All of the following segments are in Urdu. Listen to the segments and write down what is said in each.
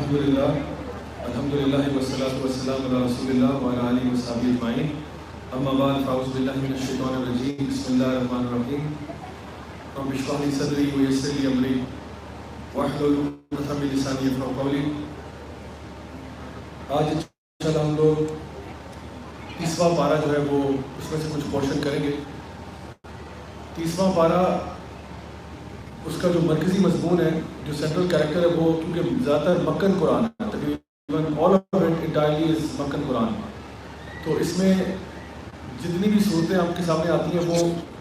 الحمدللہ والصلاة والسلام علی رسول اللہ وعلی آلہ وصحبہ اجمعین اما بعد فاعوذ باللہ من الشیطان الرجیم بسم اللہ الرحمن الرحیم رب اشرح لی صدری ویسر لی امری واحلل عقدۃ من لسانی یفقہوا قولی۔ آج انشاءاللہ ہم لوگ 30واں پارہ جو ہے وہ اس میں سے کچھ پورشن کریں گے۔ 30واں پارہ اس کا جو مرکزی مضمون ہے، جو سینٹرل کریکٹر ہے، وہ کیونکہ زیادہ تر مکن قرآن ہے، تقریباً آل آف اٹ انٹائرلی از مکن قرآن، تو اس میں جتنی بھی صورتیں آپ کے سامنے آتی ہیں وہ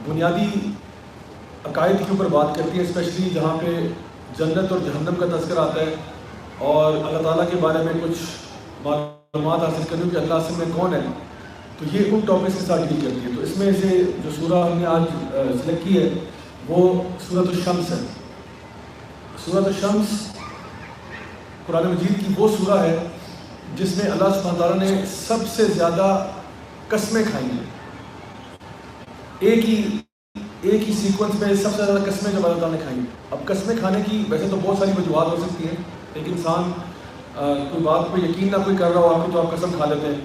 بنیادی عقائد کے اوپر بات کرتی ہیں، اسپیشلی جہاں پہ جنت اور جہنم کا تذکر آتا ہے اور اللہ تعالیٰ کے بارے میں کچھ معلومات حاصل کرنی کہ اللہ اصل میں کون ہے، تو یہ ان ٹاپکس کے ساتھ ڈیل کرتی ہے۔ تو اس میں سے جو سورہ ہم نے آج سلیکٹ کی ہے وہ سورۃ الشمس ہے۔ سورۃ الشمس قرآن مجید کی وہ سورہ ہے جس میں اللہ سبحانہ تعالیٰ نے سب سے زیادہ قسمیں کھائی ہیں۔ ایک ہی سیکوینس میں سب سے زیادہ قسمیں جو اللہ تعالیٰ نے کھائی ہیں۔ اب قسمیں کھانے کی ویسے تو بہت ساری وجوہات ہو سکتی ہیں، ایک انسان کوئی بات پہ یقین نہ کوئی کر رہا ہو آپ کو تو آپ قسم کھا لیتے ہیں،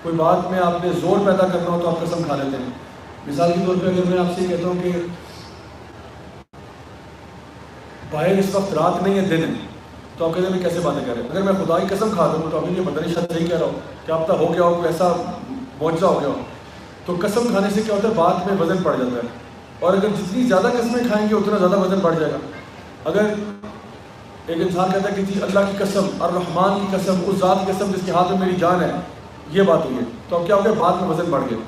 کوئی بات میں آپ نے زور پیدا کرنا ہو تو آپ قسم کھا لیتے ہیں۔ مثال کے طور پہ اگر میں آپ سے کہتا ہوں کہ باہر اس وقت رات نہیں ہے دن ہے، تو آپ کہتے ہیں میں کیسے باتیں کر رہے ہیں۔ اگر میں خدا کی قسم کھا دوں تو ابھی یہ پتہ نہیں شاید صحیح کہہ رہا ہوں، کیا پتہ ہو گیا ہو، کوئی ایسا معجزہ ہو گیا ہو۔ تو قسم کھانے سے کیا ہوتا ہے، بات میں وزن پڑ جاتا ہے، اور اگر جتنی زیادہ قسمیں کھائیں گے اتنا زیادہ وزن بڑھ جائے گا۔ اگر ایک انسان کہتا ہے کہ جی اللہ کی قسم، الرحمن کی قسم، اس ذات کی قسم جس کے ہاتھ میں میری جان ہے، یہ بات ہوئی ہے، تو اب کیا ہو گیا، بات میں وزن بڑھ گیا۔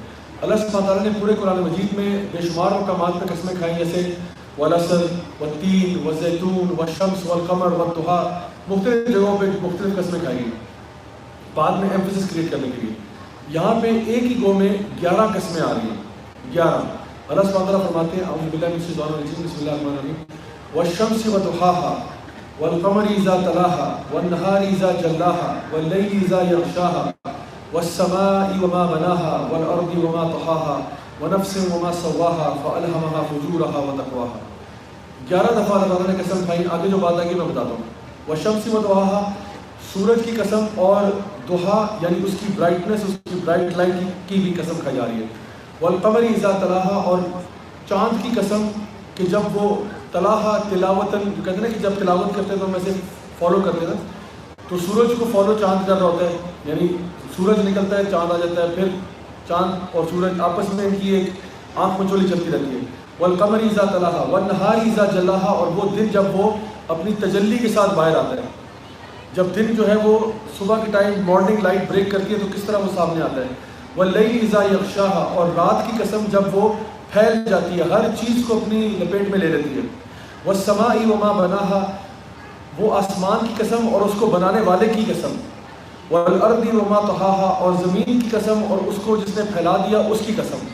اللہ سبحانہ تعالیٰ نے پورے قرآن مجید میں بے شمار مقامات پہ قسمیں کھائی، جیسے والعصر والتین والزیتون والشمس والقمر والضحیٰ، مختلف جگہوں پہ مختلف قسمیں کھائی ہیں بعد میں ایمفیسس کریٹ کرنے کے لیے۔ یہاں پہ ایک ہی گو میں 11 قسمیں آ رہی ہیں، 11۔ اللہ سبحانہ تعالیٰ فرماتے ہیں اعوذ باللہ من الشیطان الرجیم بسم اللہ الرحمن الرحیم والشمس وضحاها والقمر اذا تلاها والنهار اذا جلاها والليل اذا يغشاها والسماء وما بناها والارض وما طحاها ونفس وما سواها فالهمها فجورها وتقواها۔ 11 دفعہ اللہ تعالیٰ نے قسم کھائی۔ آگے جو بات آگے میں بتاتا ہوں۔ والشمس وضحاها، سورج کی قسم، اور ضحیٰ یعنی اس کی برائٹنس، اس کی برائٹ لائٹ کی بھی قسم کھائی جا رہی ہے۔ والقمر اذا تلاها، اور چاند کی قسم کہ جب وہ تلاها تلاوتاً، جو کہتے ہیں نا کہ جب تلاوت کرتے ہیں تو ہم ایسے فالو کرتے ہیں، تو سورج کو فالو چاند کر رہا ہوتا ہے، یعنی سورج نکلتا ہے چاند آ جاتا ہے، پھر چاند اور سورج آپس میں ان کی ایک آنکھ مچولی چلتی رہتی ہے۔ والقمر اذا تلاها والنهار اذا جلاها، اور وہ دن جب وہ اپنی تجلی کے ساتھ باہر آتا ہے، جب دن جو ہے وہ صبح کے ٹائم مارننگ لائٹ بریک کرتی ہے تو کس طرح وہ سامنے آتا ہے۔ واللیل اذا یغشاها، اور رات کی قسم جب وہ پھیل جاتی ہے، ہر چیز کو اپنی لپیٹ میں لے لیتی ہے۔ والسماء وما بناها، وہ آسمان کی قسم اور اس کو بنانے والے کی قسم۔ والارض وما طحاها، اور زمین کی قسم اور اس کو جس نے پھیلا دیا اس کی قسم۔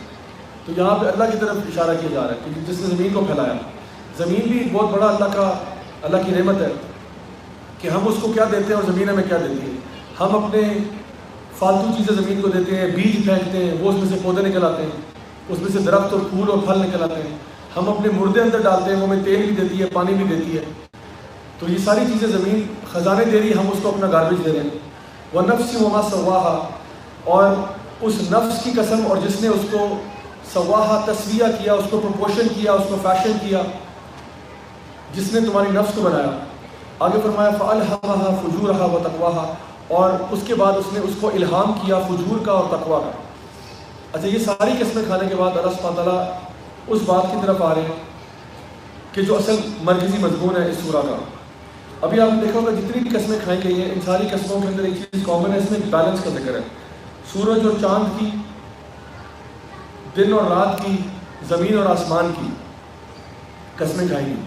تو یہاں پہ اللہ کی طرف اشارہ کیا جا رہا ہے کہ جس نے زمین کو پھیلایا۔ زمین بھی بہت بڑا اللہ کی نعمت ہے کہ ہم اس کو کیا دیتے ہیں اور زمین ہمیں کیا دیتی ہے۔ ہم اپنے فالتو چیزیں زمین کو دیتے ہیں، بیج پھینکتے ہیں، وہ اس میں سے پودے نکل آتے ہیں، اس میں سے درخت اور پھول اور پھل نکل آتے ہیں۔ ہم اپنے مردے اندر ڈالتے ہیں، وہ ہمیں تیل بھی دیتی ہے، پانی بھی دیتی ہے۔ تو یہ ساری چیزیں زمین خزانے دے رہی ہے، ہم اس کو اپنا گاربیج دے رہے ہیں۔ وَنَفْسٍ وَمَا سَوَّاهَا، اور اس نفس کی قسم اور جس نے اس کو سواہا تسویہ کیا، اس کو پروپورشن کیا، اس کو فیشن کیا، جس نے تمہاری نفس کو بنایا۔ آگے فرمایا فَأَلْهَمَهَا فُجُورَهَا وَتَقْوَاهَا، اور اس کے بعد اس نے اس کو الہام کیا فجور کا اور تقویٰ کا۔ اچھا، یہ ساری قسمیں کھانے کے بعد اللہ سبحانہ تعالیٰ اس بات کی طرف آ رہے ہیں کہ جو اصل مرکزی مضمون ہے اس سورہ کا۔ ابھی آپ نے دیکھا ہوگا جتنی بھی قسمیں کھائی گئی ہیں ان ساری قسموں کے اندر ایک چیز کامن ہے، اس میں بیلنس کا ذکر ہے۔ سورج اور چاند کی، دن اور رات کی، زمین اور آسمان کی قسمیں کھائی گئی۔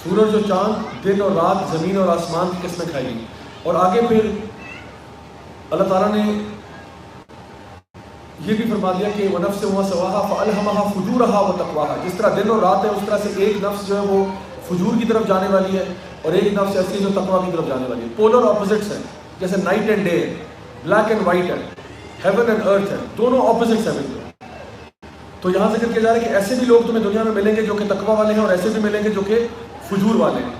سورج اور چاند، دن اور رات، زمین اور آسمان کی قسمیں کھائی گئی۔ اور آگے پھر اللہ تعالیٰ نے یہ بھی فرما دیا کہ وَنَفْسٍ وَمَا سَوَّاهَا فَأَلْهَمَهَا فُجُورَهَا وَتَقْوَاهَا۔ جس طرح دن اور رات ہے اس طرح سے ایک نفس جو ہے وہ فجور کی طرف جانے والی ہے اور ایک نفس ایسی ہے جو تقویٰ کی طرف جانے والی ہے۔ پولر اپوزٹس ہیں، جیسے نائٹ اینڈ ڈے ہے، بلیک اینڈ وائٹ ہے، ہیون اینڈ ارتھ ہے، دونوں اپوزٹس ہیں بالکل۔ تو یہاں ذکر کیا جا رہا ہے کہ ایسے بھی لوگ تمہیں دنیا میں ملیں گے جو کہ تقویٰ والے ہیں، اور ایسے بھی ملیں گے جو کہ فجور والے ہیں۔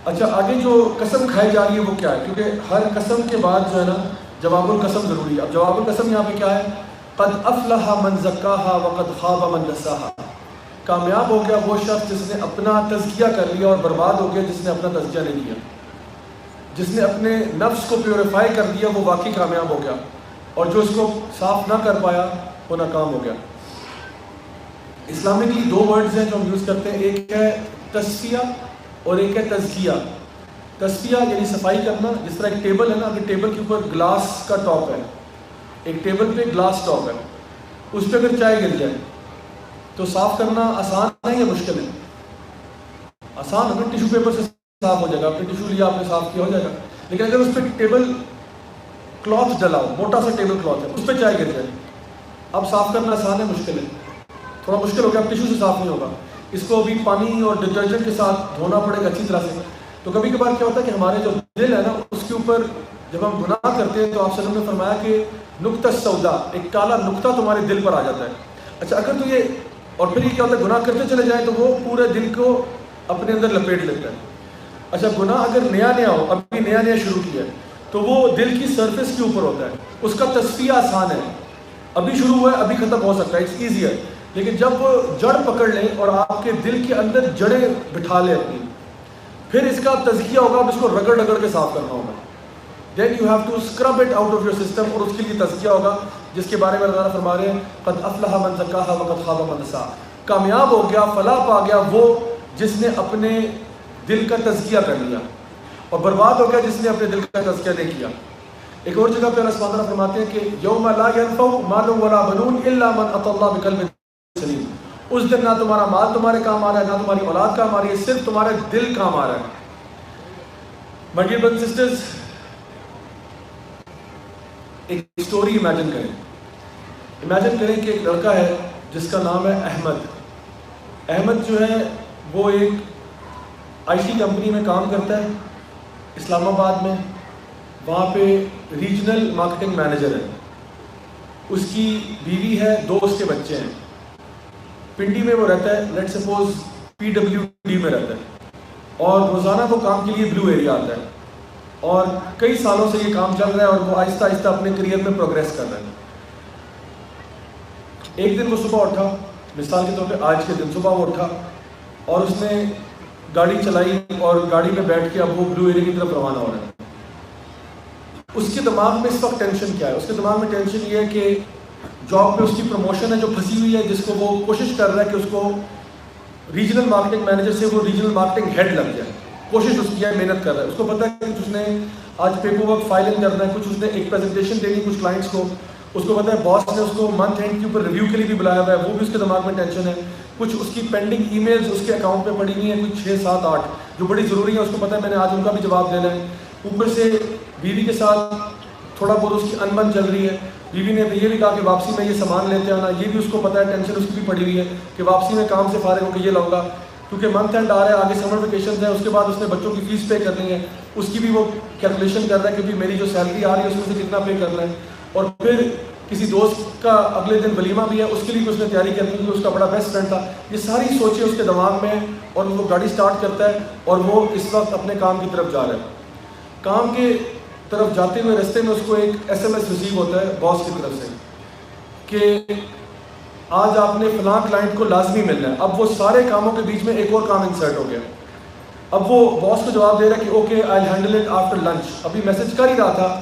اچھا آگے جو قسم کھائی جا رہی ہے وہ کیا ہے؟ کیونکہ ہر قسم کے بعد جو ہے نا جواب القسم ضروری ہے. اب جواب القسم یہاں پہ کیا ہے؟ قد افلح من زکاہا وقد خاب من دساہا. کامیاب ہو گیا وہ شخص جس نے اپنا تزکیہ کر لیا، اور برباد ہو گیا جس نے اپنا تزکیہ نہیں کیا. جس نے اپنے نفس کو پیوریفائی کر دیا وہ واقعی کامیاب ہو گیا، اور جو اس کو صاف نہ کر پایا وہ ناکام ہو گیا. اسلامکلی دو ورڈز ہیں جو ہم یوز کرتے ہیں، ایک ہے تصفیہ اور ایک ہے تزکیہ. تصفیہ یعنی صفائی کرنا. جس طرح ایک ٹیبل ہے نا، اگر ٹیبل کے اوپر گلاس کا ٹاپ ہے، ایک ٹیبل پہ گلاس ٹاپ ہے، اس پہ اگر چائے گر جائے تو صاف کرنا آسان ہے یا مشکل ہے؟ آسان. اگر ٹیشو پیپر سے صاف ہو جائے گا، آپ نے ٹیشو لیا آپ نے صاف کیا ہو جائے گا. لیکن اگر اس پہ ٹیبل کلاتھ ڈلا ہو، موٹا سا ٹیبل کلاتھ ہے، اس پہ چائے گر جائے، اب صاف کرنا آسان ہے مشکل ہے؟ تھوڑا مشکل ہو گیا. اب ٹیشو سے صاف نہیں ہوگا، اس کو ابھی پانی اور ڈٹرجنٹ کے ساتھ دھونا پڑے گا اچھی طرح سے. تو کبھی کبھار کیا ہوتا ہے کہ ہمارے جو دل ہے نا اس کے اوپر جب ہم گناہ کرتے ہیں تو آپ صلی اللہ علیہ وسلم نے فرمایا کہ نقطہ سودا، ایک کالا نقطہ تمہارے دل پر آ جاتا ہے. اچھا اگر تو یہ اور پھر یہ کیا ہوتا ہے گناہ کرتے چلے جائیں تو وہ پورے دل کو اپنے اندر لپیٹ لیتا ہے. اچھا گناہ اگر نیا نیا ہو، ابھی نیا نیا شروع کیا ہے، تو وہ دل کی سرفیس کے اوپر ہوتا ہے، اس کا تصفیہ آسان ہے. ابھی شروع ہوا ہے ابھی ختم ہو سکتا ہے، اٹس ایزیئر. لیکن جب جڑ پکڑ لیں اور آپ کے دل کے اندر جڑیں بٹھا لیں اپنی، پھر اس کا تزکیہ ہوگا. اب اس کو رگڑ رگڑ کے صاف کرنا ہوگا. Then you have to scrub it out of your system, اور اس کے لیے تزکیہ ہوگا جس کے بارے میں اللہ تعالیٰ فرما رہے ہیں قد افلح من زکاہا وقد خاب من دساہا. کامیاب ہو گیا، فلاح پا گیا وہ جس نے اپنے دل کا تزکیہ کر لیا، اور برباد ہو گیا جس نے اپنے دل کا تزکیہ نہیں کیا. ایک اور جگہ پہ اللہ سبحانہ وتعالیٰ فرماتے ہیں کہ یوم لا ینفع مال ولا بنون الا من اتى اللہ بقلب سلیم. اس دن نہ تمہارا مال تمہارے کام آ رہا ہے، نہ تمہاری اولاد کام آ رہی ہے، صرف تمہارا دل کام آ رہا ہے. My dear brothers and sisters, ایک اسٹوری امیجن کریں کہ ایک لڑکا ہے جس کا نام ہے احمد. احمد جو ہے وہ ایک آئی ٹی کمپنی میں کام کرتا ہے اسلام آباد میں. وہاں پہ ریجنل مارکیٹنگ مینیجر ہے. اس کی بیوی ہے، 2 اس کے بچے ہیں. پنڈی میں وہ رہتا ہے، لیٹ سپوز PWD میں رہتا ہے، اور روزانہ وہ کام کے لیے بلو ایریا آتا ہے، اور کئی سالوں سے یہ کام چل رہا ہے اور وہ آہستہ آہستہ اپنے کریئر میں پروگریس کر رہا ہے. ایک دن وہ صبح اٹھا، مثال کے طور پہ آج کے دن صبح وہ اٹھا اور اس نے گاڑی چلائی، اور گاڑی میں بیٹھ کے اب وہ بلو ایریا کی طرف روانہ ہو رہا ہے. اس کے دماغ میں اس وقت ٹینشن کیا ہے؟ اس کے دماغ میں ٹینشن یہ ہے کہ جاب پہ اس کی پروموشن ہے جو پھنسی ہوئی ہے، جس کو وہ کوشش کر رہا ہے کہ اس کو ریجنل مارکیٹنگ مینیجر سے وہ ریجنل مارکیٹنگ ہیڈ لگ جائے. کوشش اس کی ہے، محنت کر رہا ہے. اس کو پتہ ہے کہ کچھ اس نے آج پیپر ورک فائلنگ کرنا ہے، کچھ اس نے ایک پریزنٹیشن دینی کچھ کلائنٹس کو. اس کو پتہ ہے باس نے اس کو منتھ اینڈ کے اوپر ریویو کے لیے بھی بلایا ہوا ہے، وہ بھی اس کے دماغ میں ٹینشن ہے. کچھ اس کی پینڈنگ ای میلز اس کے اکاؤنٹ پہ پڑی ہوئی ہیں، کچھ 6 7 8 جو بڑی ضروری ہیں. اس کو پتہ ہے میں نے آج ان کا بھی جواب دینا ہے. اوپر سے بیوی کے ساتھ تھوڑا بہت اس کی انبن چل رہی ہے. بیوی نے یہ بھی کہا کہ واپسی میں یہ سامان لیتے آنا، یہ بھی اس کو پتہ ہے، ٹینشن اس کی بھی پڑی ہوئی ہے کہ واپسی میں کام سے فارغ ہو کے یہ لاؤں گا، کیونکہ منتھ اینڈ آ رہا ہے، آگے سمر ویکیشنز ہیں. اس کے بعد اس نے بچوں کی فیس پے کرنی ہے، اس کی بھی وہ کیلکولیشن کر رہا ہے کہ بھی میری جو سیلری آ رہی ہے اس میں سے کتنا پے کرنا ہے. اور پھر کسی دوست کا اگلے دن ولیمہ بھی ہے، اس کے لیے بھی اس نے تیاری کرنی ہے، اس کا بڑا بیسٹ فرینڈ تھا. یہ ساری سوچیں اس کے دماغ میں، اور وہ گاڑی سٹارٹ کرتا ہے اور وہ اس وقت اپنے کام کی طرف جا رہا ہے. کام کے طرف جاتے ہوئے رستے میں اس کو ایک SMS ریسیو ہوتا ہے باس کی طرف سے کہ آج آپ نے فلاں کلائنٹ کو لازمی ملنا ہے. اب وہ سارے کاموں کے بیچ میں ایک اور کام انسرٹ ہو گیا. اب وہ باس کو جواب دے رہا ہے کہ okay I handle it after lunch. ابھی میسج کر ہی رہا تھا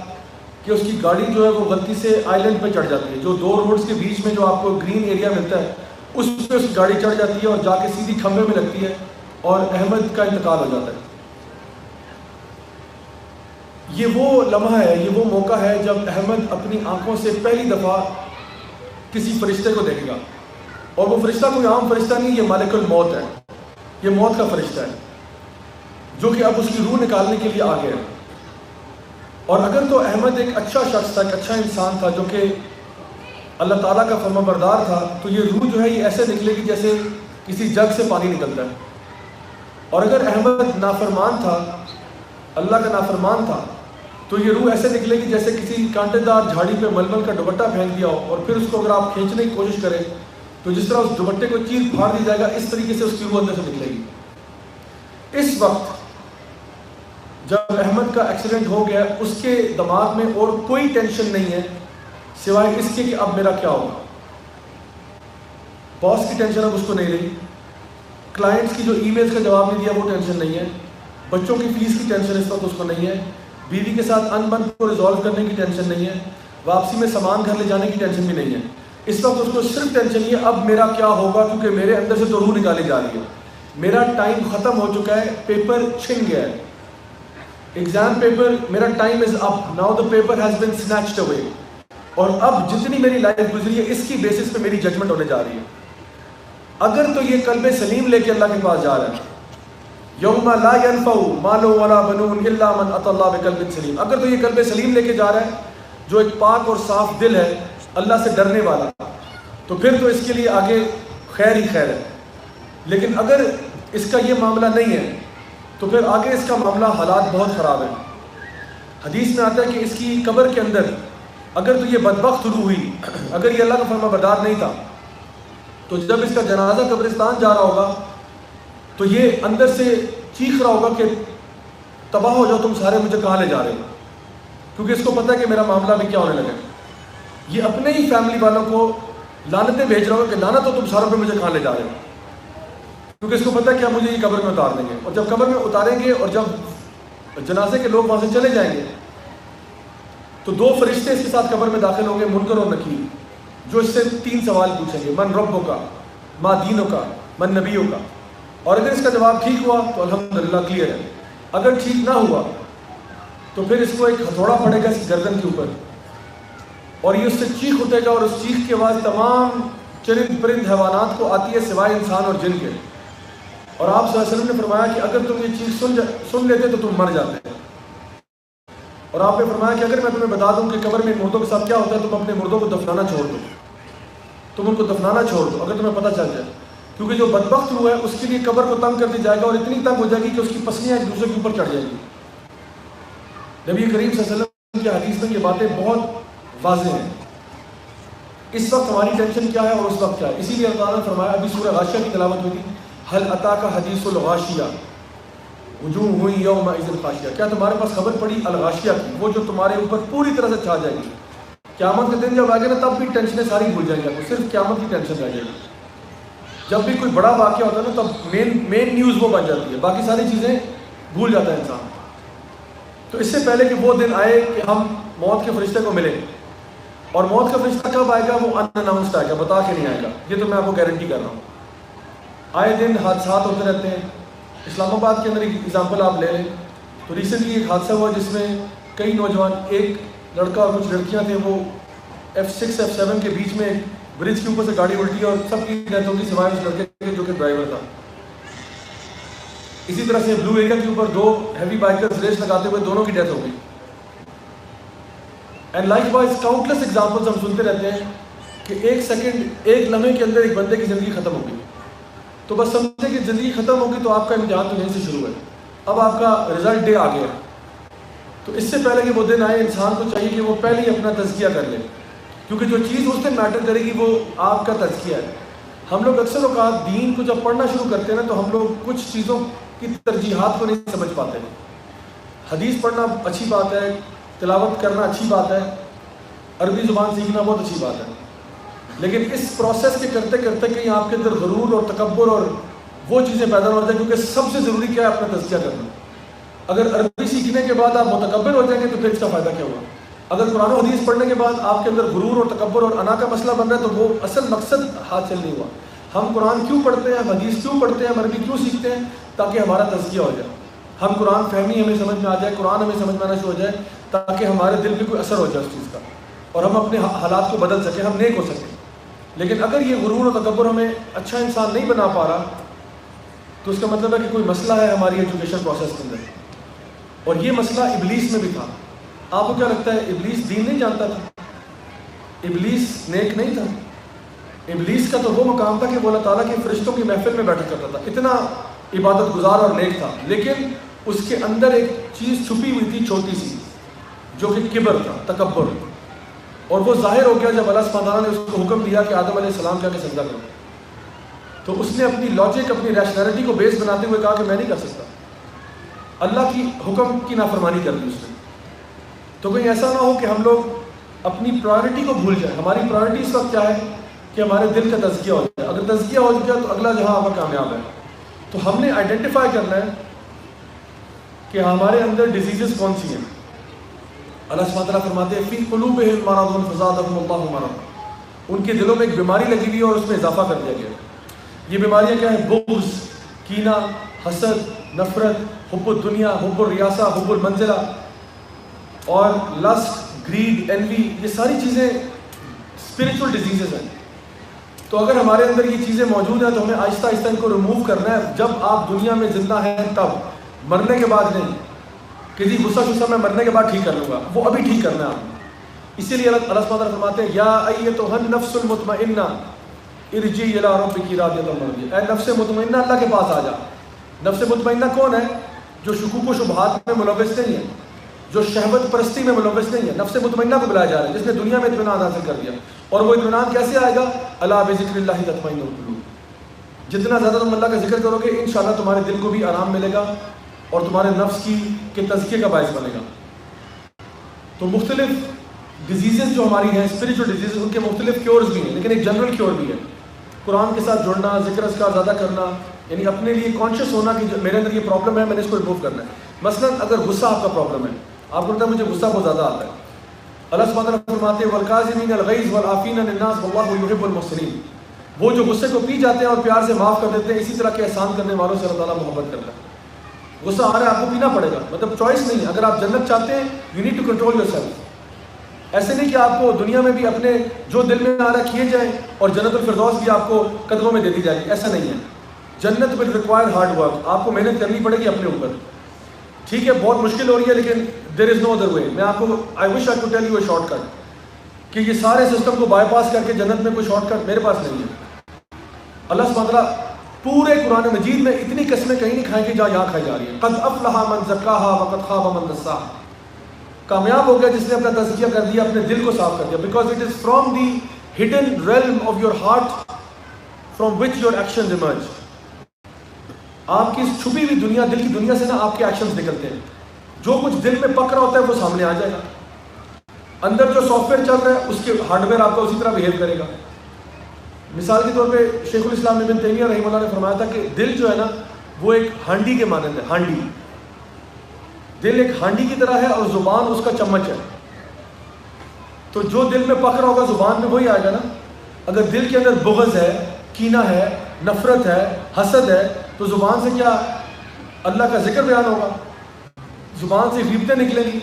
کہ اس کی گاڑی جو ہے وہ غلطی سے آئی لینڈ پہ چڑھ جاتی ہے. جو 2 روڈز کے بیچ میں جو آپ کو گرین ایریا ملتا ہے اس پہ اس کی گاڑی چڑھ جاتی ہے اور جا کے سیدھی کھمبے میں لگتی ہے اور احمد کا انتقال ہو جاتا ہے. یہ وہ لمحہ ہے، یہ وہ موقع ہے جب احمد اپنی آنکھوں سے پہلی دفعہ کسی فرشتے کو دیکھے گا. اور وہ فرشتہ کوئی عام فرشتہ نہیں، یہ مالک الموت ہے، یہ موت کا فرشتہ ہے جو کہ اب اس کی روح نکالنے کے لیے آ گیا ہے. اور اگر تو احمد ایک اچھا شخص تھا، ایک اچھا انسان تھا جو کہ اللہ تعالیٰ کا فرما بردار تھا، تو یہ روح جو ہے یہ ایسے نکلے گی جیسے کسی جگ سے پانی نکلتا ہے. اور اگر احمد نافرمان تھا، اللہ کا نافرمان تھا، تو یہ روح ایسے نکلے گی جیسے کسی کانٹے دار جھاڑی پہ ململ کا دوپٹہ پھینک دیا ہو، اور پھر اس کو اگر آپ کھینچنے کی کوشش کریں تو جس طرح اس دوپٹے کو چیر پھاڑ دیا جائے گا، اس طریقے سے اس کی روح اندر سے نکلے گی. اس وقت جب احمد کا ایکسیڈنٹ ہو گیا اس کے دماغ میں اور کوئی ٹینشن نہیں ہے سوائے اس کے کہ اب میرا کیا ہوگا. باس کی ٹینشن اب اس کو نہیں رہی, کلائنٹس کی جو ای میلز کا جواب نہیں دیا وہ ٹینشن نہیں ہے, بچوں کی فیس کی ٹینشن اس وقت اس کو نہیں ہے, بیوی کے ساتھ ان بن کو ریزالو کرنے کی ٹینشن نہیں ہے, واپسی میں سامان گھر لے جانے کی ٹینشن بھی نہیں ہے. اس وقت اس کو صرف ٹینشن یہ اب میرا کیا ہوگا, کیونکہ میرے اندر سے تو روح نکالی جا رہی ہے, میرا ٹائم ختم ہو چکا ہے, پیپر چھن گیا ہے, ایگزام پیپر, میرا time is up, now the paper has been snatched away, اور اب جتنی میری لائف گزری ہے اس کی بیسس پہ میری ججمنٹ ہونے جا رہی ہے. اگر تو یہ قلب سلیم لے کے اللہ کے پاس جا رہا ہے, یوم لا ينفع مال ولا بنون الا من اتى الله بقلب سلیم, اگر تو یہ قلب سلیم لے کے جا رہا ہے جو ایک پاک اور صاف دل ہے اللہ سے ڈرنے والا, تو پھر تو اس کے لیے آگے خیر ہی خیر ہے. لیکن اگر اس کا یہ معاملہ نہیں ہے تو پھر آگے اس کا معاملہ حالات بہت خراب ہیں. حدیث میں آتا ہے کہ اس کی قبر کے اندر اگر تو یہ بدبخت روح ہوئی, اگر یہ اللہ کا فرما بردار نہیں تھا, تو جب اس کا جنازہ قبرستان جا رہا ہوگا تو یہ اندر سے چیخ رہا ہوگا کہ تباہ ہو جاؤ تم سارے, مجھے کہاں لے جا رہے ہو, کیونکہ اس کو پتہ ہے کہ میرا معاملہ بھی کیا ہونے لگا. یہ اپنے ہی فیملی والوں کو لعنتیں بھیج رہا ہوگا کہ لعنت ہو تم ساروں پہ, مجھے کہاں لے جا رہے ہو, کیونکہ اس کو پتہ ہے کہ مجھے یہ قبر میں اتار دیں گے. اور جب قبر میں اتاریں گے اور جب جنازے کے لوگ وہاں سے چلے جائیں گے تو دو فرشتے اس کے ساتھ قبر میں داخل ہوں گے, منکر اور نکیر, جو اس سے 3 سوال پوچھیں گے, من ربوں کا, ما دینوں کا, من نبیوں کا. اور اگر اس کا جواب ٹھیک ہوا تو الحمدللہ کلیئر ہے, اگر ٹھیک نہ ہوا تو پھر اس کو ایک ہتھوڑا پڑے گا اس کی گردن کے اوپر, اور یہ اس سے چیخ اٹھے گا, اور اس چیخ کے بعد تمام چرند پرند حیوانات کو آتی ہے سوائے انسان اور جن کے. اور آپ صلی اللہ علیہ وسلم نے فرمایا کہ اگر تم یہ چیز سن لیتے تو تم مر جاتے. اور آپ نے فرمایا کہ اگر میں تمہیں بتا دوں کہ قبر میں مردوں کے ساتھ کیا ہوتا ہے, تم اپنے مردوں کو دفنانا چھوڑ دو, تم ان کو دفنانا چھوڑ دو اگر تمہیں پتہ چل جائے, کیونکہ جو بدبخت ہوا ہے اس کے لیے قبر کو تنگ کر دیا جائے گا, اور اتنی تنگ ہو جائے گی کہ اس کی پسلیاں ایک دوسرے کے اوپر چڑھ جائیں گی. نبی کریم صلی اللہ علیہ وسلم کی حدیث میں یہ باتیں بہت واضح ہیں. اس وقت ہماری ٹینشن کیا ہے اور اس وقت کیا ہے, اسی لیے اللہ تعالیٰ نے فرمایا, ابھی سورہ غاشیہ کی تلاوت ہوئی تھی, هل اتاک حدیث الغاشیہ وجوہ یومئذ خاشعہ, کیا تمہارے پاس خبر پڑی الغاشیہ کی, وہ جو تمہارے اوپر پوری طرح سے چھا جائے گی. قیامت کے دن جب آگے نا تب بھی ٹینشنیں ساری بھول جائیں گے, صرف قیامت کی ٹینشن رہ جائے گی. جب بھی کوئی بڑا واقعہ ہوتا ہے نا تب مین نیوز وہ بن جاتی ہے, باقی ساری چیزیں بھول جاتا ہے انسان. تو اس سے پہلے کہ وہ دن آئے کہ ہم موت کے فرشتے کو ملیں, اور موت کا فرشتہ کب آئے گا, وہ ان اناؤنسڈ آئے گا, بتا کے نہیں آئے گا, یہ تو میں آپ کو گارنٹی کر رہا ہوں. آئے دن حادثات ہوتے رہتے ہیں. اسلام آباد کے اندر ایک ایگزامپل آپ لے لیں تو ریسنٹلی ایک حادثہ ہوا جس میں کئی نوجوان, ایک لڑکا اور کچھ لڑکیاں تھے, وہ F6 F7 کے بیچ میں برج کے اوپر سے گاڑی الٹی اور سب کی ڈیتھ ہوگی سوائے اس لڑکے کے جو کہ ڈرائیور تھا. اسی طرح سے بلو ایریا کے اوپر 2 ہیوی بائکرز ریس لگاتے ہوئے دونوں کی ڈیتھ ہو گئی. And like wise countless examples ہم سنتے رہتے ہیں کہ ایک سیکنڈ, ایک لمحے کے اندر ایک بندے کی زندگی ختم ہو گئی. تو بس سمجھیں کہ زندگی ختم ہوگی تو آپ کا امتحان تو یہیں سے شروع ہے, اب آپ کا رزلٹ ڈے آ گیا. تو اس سے پہلے کہ وہ دن آئے, انسان کو چاہیے کہ وہ پہلے ہی اپنا تزکیہ کر لے, کیونکہ جو چیز اس دن میٹر کرے گی وہ آپ کا تزکیہ ہے. ہم لوگ اکثر اوقات دین کو جب پڑھنا شروع کرتے ہیں نا تو ہم لوگ کچھ چیزوں کی ترجیحات کو نہیں سمجھ پاتے. حدیث پڑھنا اچھی بات ہے, تلاوت کرنا اچھی بات ہے, عربی زبان سیکھنا بہت اچھی بات ہے, لیکن اس پروسیس کے کرتے کرتے کہیں آپ کے اندر غرور اور تکبر اور وہ چیزیں پیدا ہو جائیں, کیونکہ سب سے ضروری کیا ہے, اپنا تزکیہ کرنا. اگر عربی سیکھنے کے بعد آپ متکبر ہو جائیں گے تو پھر اس کا فائدہ کیا ہوگا. اگر قرآن و حدیث پڑھنے کے بعد آپ کے اندر غرور اور تکبر اور انا کا مسئلہ بن رہا ہے تو وہ اصل مقصد حاصل نہیں ہوا. ہم قرآن کیوں پڑھتے ہیں, حدیث کیوں پڑھتے ہیں, عربی کیوں سیکھتے ہیں, تاکہ ہمارا تزکیہ ہو جائے, ہم قرآن فہمی ہمیں سمجھ میں آ جائے, قرآن ہمیں سمجھ میں آنا شروع ہو جائے, تاکہ ہمارے دل پہ کوئی اثر ہو جائے اس چیز کا, اور ہم اپنے حالات کو بدل سکیں, ہم نیک ہو سکیں. لیکن اگر یہ غرور اور تکبر ہمیں اچھا انسان نہیں بنا پا رہا تو اس کا مطلب ہے کہ کوئی مسئلہ ہے ہماری ایجوکیشن پروسیس کے اندر. اور یہ مسئلہ ابلیس میں بھی تھا. آپ کو کیا لگتا ہے ابلیس دین نہیں جانتا تھا, ابلیس نیک نہیں تھا. ابلیس کا تو وہ مقام تھا کہ وہ اللہ تعالیٰ کے فرشتوں کی محفل میں بیٹھا کرتا تھا, اتنا عبادت گزار اور نیک تھا. لیکن اس کے اندر ایک چیز چھپی ہوئی تھی چھوٹی سی, جو کہ کبر تھا, تکبر, اور وہ ظاہر ہو گیا جب اللہ سبحانہ تعالیٰ نے اس کو حکم دیا کہ آدم علیہ السلام جا کے سجدہ کرو. تو اس نے اپنی لاجک, اپنی ریشنلٹی کو بیس بناتے ہوئے کہا کہ میں نہیں کر سکتا. اللہ کی حکم کی نافرمانی کر دی اس نے. تو کہیں ایسا نہ ہو کہ ہم لوگ اپنی پرائرٹی کو بھول جائیں. ہماری پرائرٹی اس وقت کیا ہے کہ ہمارے دل کا تزکیہ ہو جائے. اگر تزکیہ ہو گیا تو اگلا جہاں ہمیں کامیاب ہے. تو ہم نے آئیڈینٹیفائی کرنا ہے کہ ہمارے اندر ڈیزیزز کون سی ہیں. اللہ سبحانہ وتعالیٰ فرماتے ہیں فی قلوبہم مرض فزادہم اللہ مرضا. ان کے دلوں میں ایک بیماری لگی ہوئی ہے اور اس میں اضافہ کر دیا گیا. یہ بیماریاں کیا ہیں؟ بغض، کینہ، حسد، نفرت، حب الدنیا، حب الریاسہ، حب المنزلہ اور لسٹ، گریڈ، انوی. یہ ساری چیزیں اسپرچول ڈیزیزز ہیں. تو اگر ہمارے اندر یہ چیزیں موجود ہیں تو ہمیں آہستہ آہستہ ان کو ریموو کرنا ہے. جب آپ دنیا میں زندہ ہیں تب، مرنے کے بعد نہیں کہ جی غصہ میں مرنے کے بعد ٹھیک کر لوں گا. وہ ابھی ٹھیک کرنا ہے آپ نے. اسی لیے اللہ سبحانہ وتعالیٰ فرماتے ہیں یا ایتھا النفس المطمئنہ ارجعی الی ربک راضیۃ مرضیہ. اے نفس مطمئنہ اللہ کے پاس آ جا. نفس مطمئنہ کون ہے؟ جو شکوک و شبہات میں ملوث نہیں ہے، جو شہوت پرستی میں ملوث نہیں ہے. نفس مطمئنہ کو بلایا جا رہا ہے جس نے دنیا میں اطمینان حاصل کر دیا. اور وہ اطمینان کیسے آئے گا؟ الا بذکر اللہ تطمئن القلوب. جتنا زیادہ تم اللہ کا ذکر کرو گے انشاءاللہ تمہارے دل کو بھی آرام ملے گا اور تمہارے نفس کے تزکیے کا باعث بنے گا. تو مختلف ڈیزیزز جو ہماری ہیں اسپرچل ڈیزیزز، ان کے مختلف کیورز بھی ہیں لیکن ایک جنرل کیور بھی ہے. قرآن کے ساتھ جڑنا، ذکر اذکار زیادہ کرنا، یعنی اپنے لیے کانشیس ہونا کہ میرے اندر یہ پرابلم ہے، میں نے اس کو ریموو کرنا ہے. مثلا اگر غصہ آپ کا پرابلم ہے، آپ کو لگتا ہے مجھے غصہ بہت زیادہ آتا ہے، اللہ سبحانہ وتعالیٰ فرماتے ہیں والکاظمین الغیظ والعافین عن الناس واللہ یحب المحسنین. وہ جو غصے کو پی جاتے ہیں اور پیار سے معاف کر دیتے ہیں، اسی طرح کے احسان کرنے والوں سے اللہ تعالیٰ محبت کرتا ہے. غصہ آ رہا ہے آپ کو پینا پڑے گا، مطلب چوائس نہیں. اگر آپ جنت چاہتے ہیں you need to control yourself. ایسے نہیں کہ آپ کو دنیا میں بھی اپنے جو دل میں آ رہا ہے کیے جائیں اور جنت الفردوس بھی آپ کو قدموں میں دے دی جائے گی. ایسا نہیں ہے. جنت ول ریکوائر ہارڈ ورک. آپ کو محنت کرنی پڑے گی اپنے اوپر. ٹھیک ہے بہت مشکل ہو رہی ہے لیکن دیر از نو ادر وے. میں آپ کو I wish I to tell you a shortcut کہ یہ سارے سسٹم کو بائی پاس کر کے جنت میں کوئی شارٹ کٹ میرے پاس نہیں ہے. اللہ سبحانہ وتعالیٰ پورے قرآن مجید میں اتنی قسمیں کہیں نہیں کھائیں گی جہاں یہاں کھائی جا رہی ہیں. قد افلح من زکاہا وقد خاب من دساہا. کامیاب ہو گیا جس نے اپنا تزکیہ کر دیا، اپنے دل کو صاف کر دیا. Because it is from the hidden realm of your heart from which your actions emerge. آپ کی چھپی ہوئی دنیا، دل کی دنیا سے نا آپ کے ایکشنز نکلتے ہیں. جو کچھ دل میں پک رہا ہوتا ہے وہ سامنے آ جائے گا. اندر جو سافٹ ویئر چل رہا ہے اس کے ہارڈ ویئر آپ کا اسی طرح بہیو کرے گا. مثال کے طور پہ شیخ الاسلام ابن تیمیہ رحمہ اللہ نے فرمایا تھا کہ دل جو ہے نا وہ ایک ہانڈی کے مانند ہے. ہانڈی، دل ایک ہانڈی کی طرح ہے اور زبان اس کا چمچ ہے. تو جو دل میں پک رہا ہوگا زبان میں وہی آئے گا نا. اگر دل کے اندر بغض ہے، کینہ ہے، نفرت ہے، حسد ہے تو زبان سے کیا اللہ کا ذکر بیان ہوگا. زبان سے غیبتیں نکلیں گی،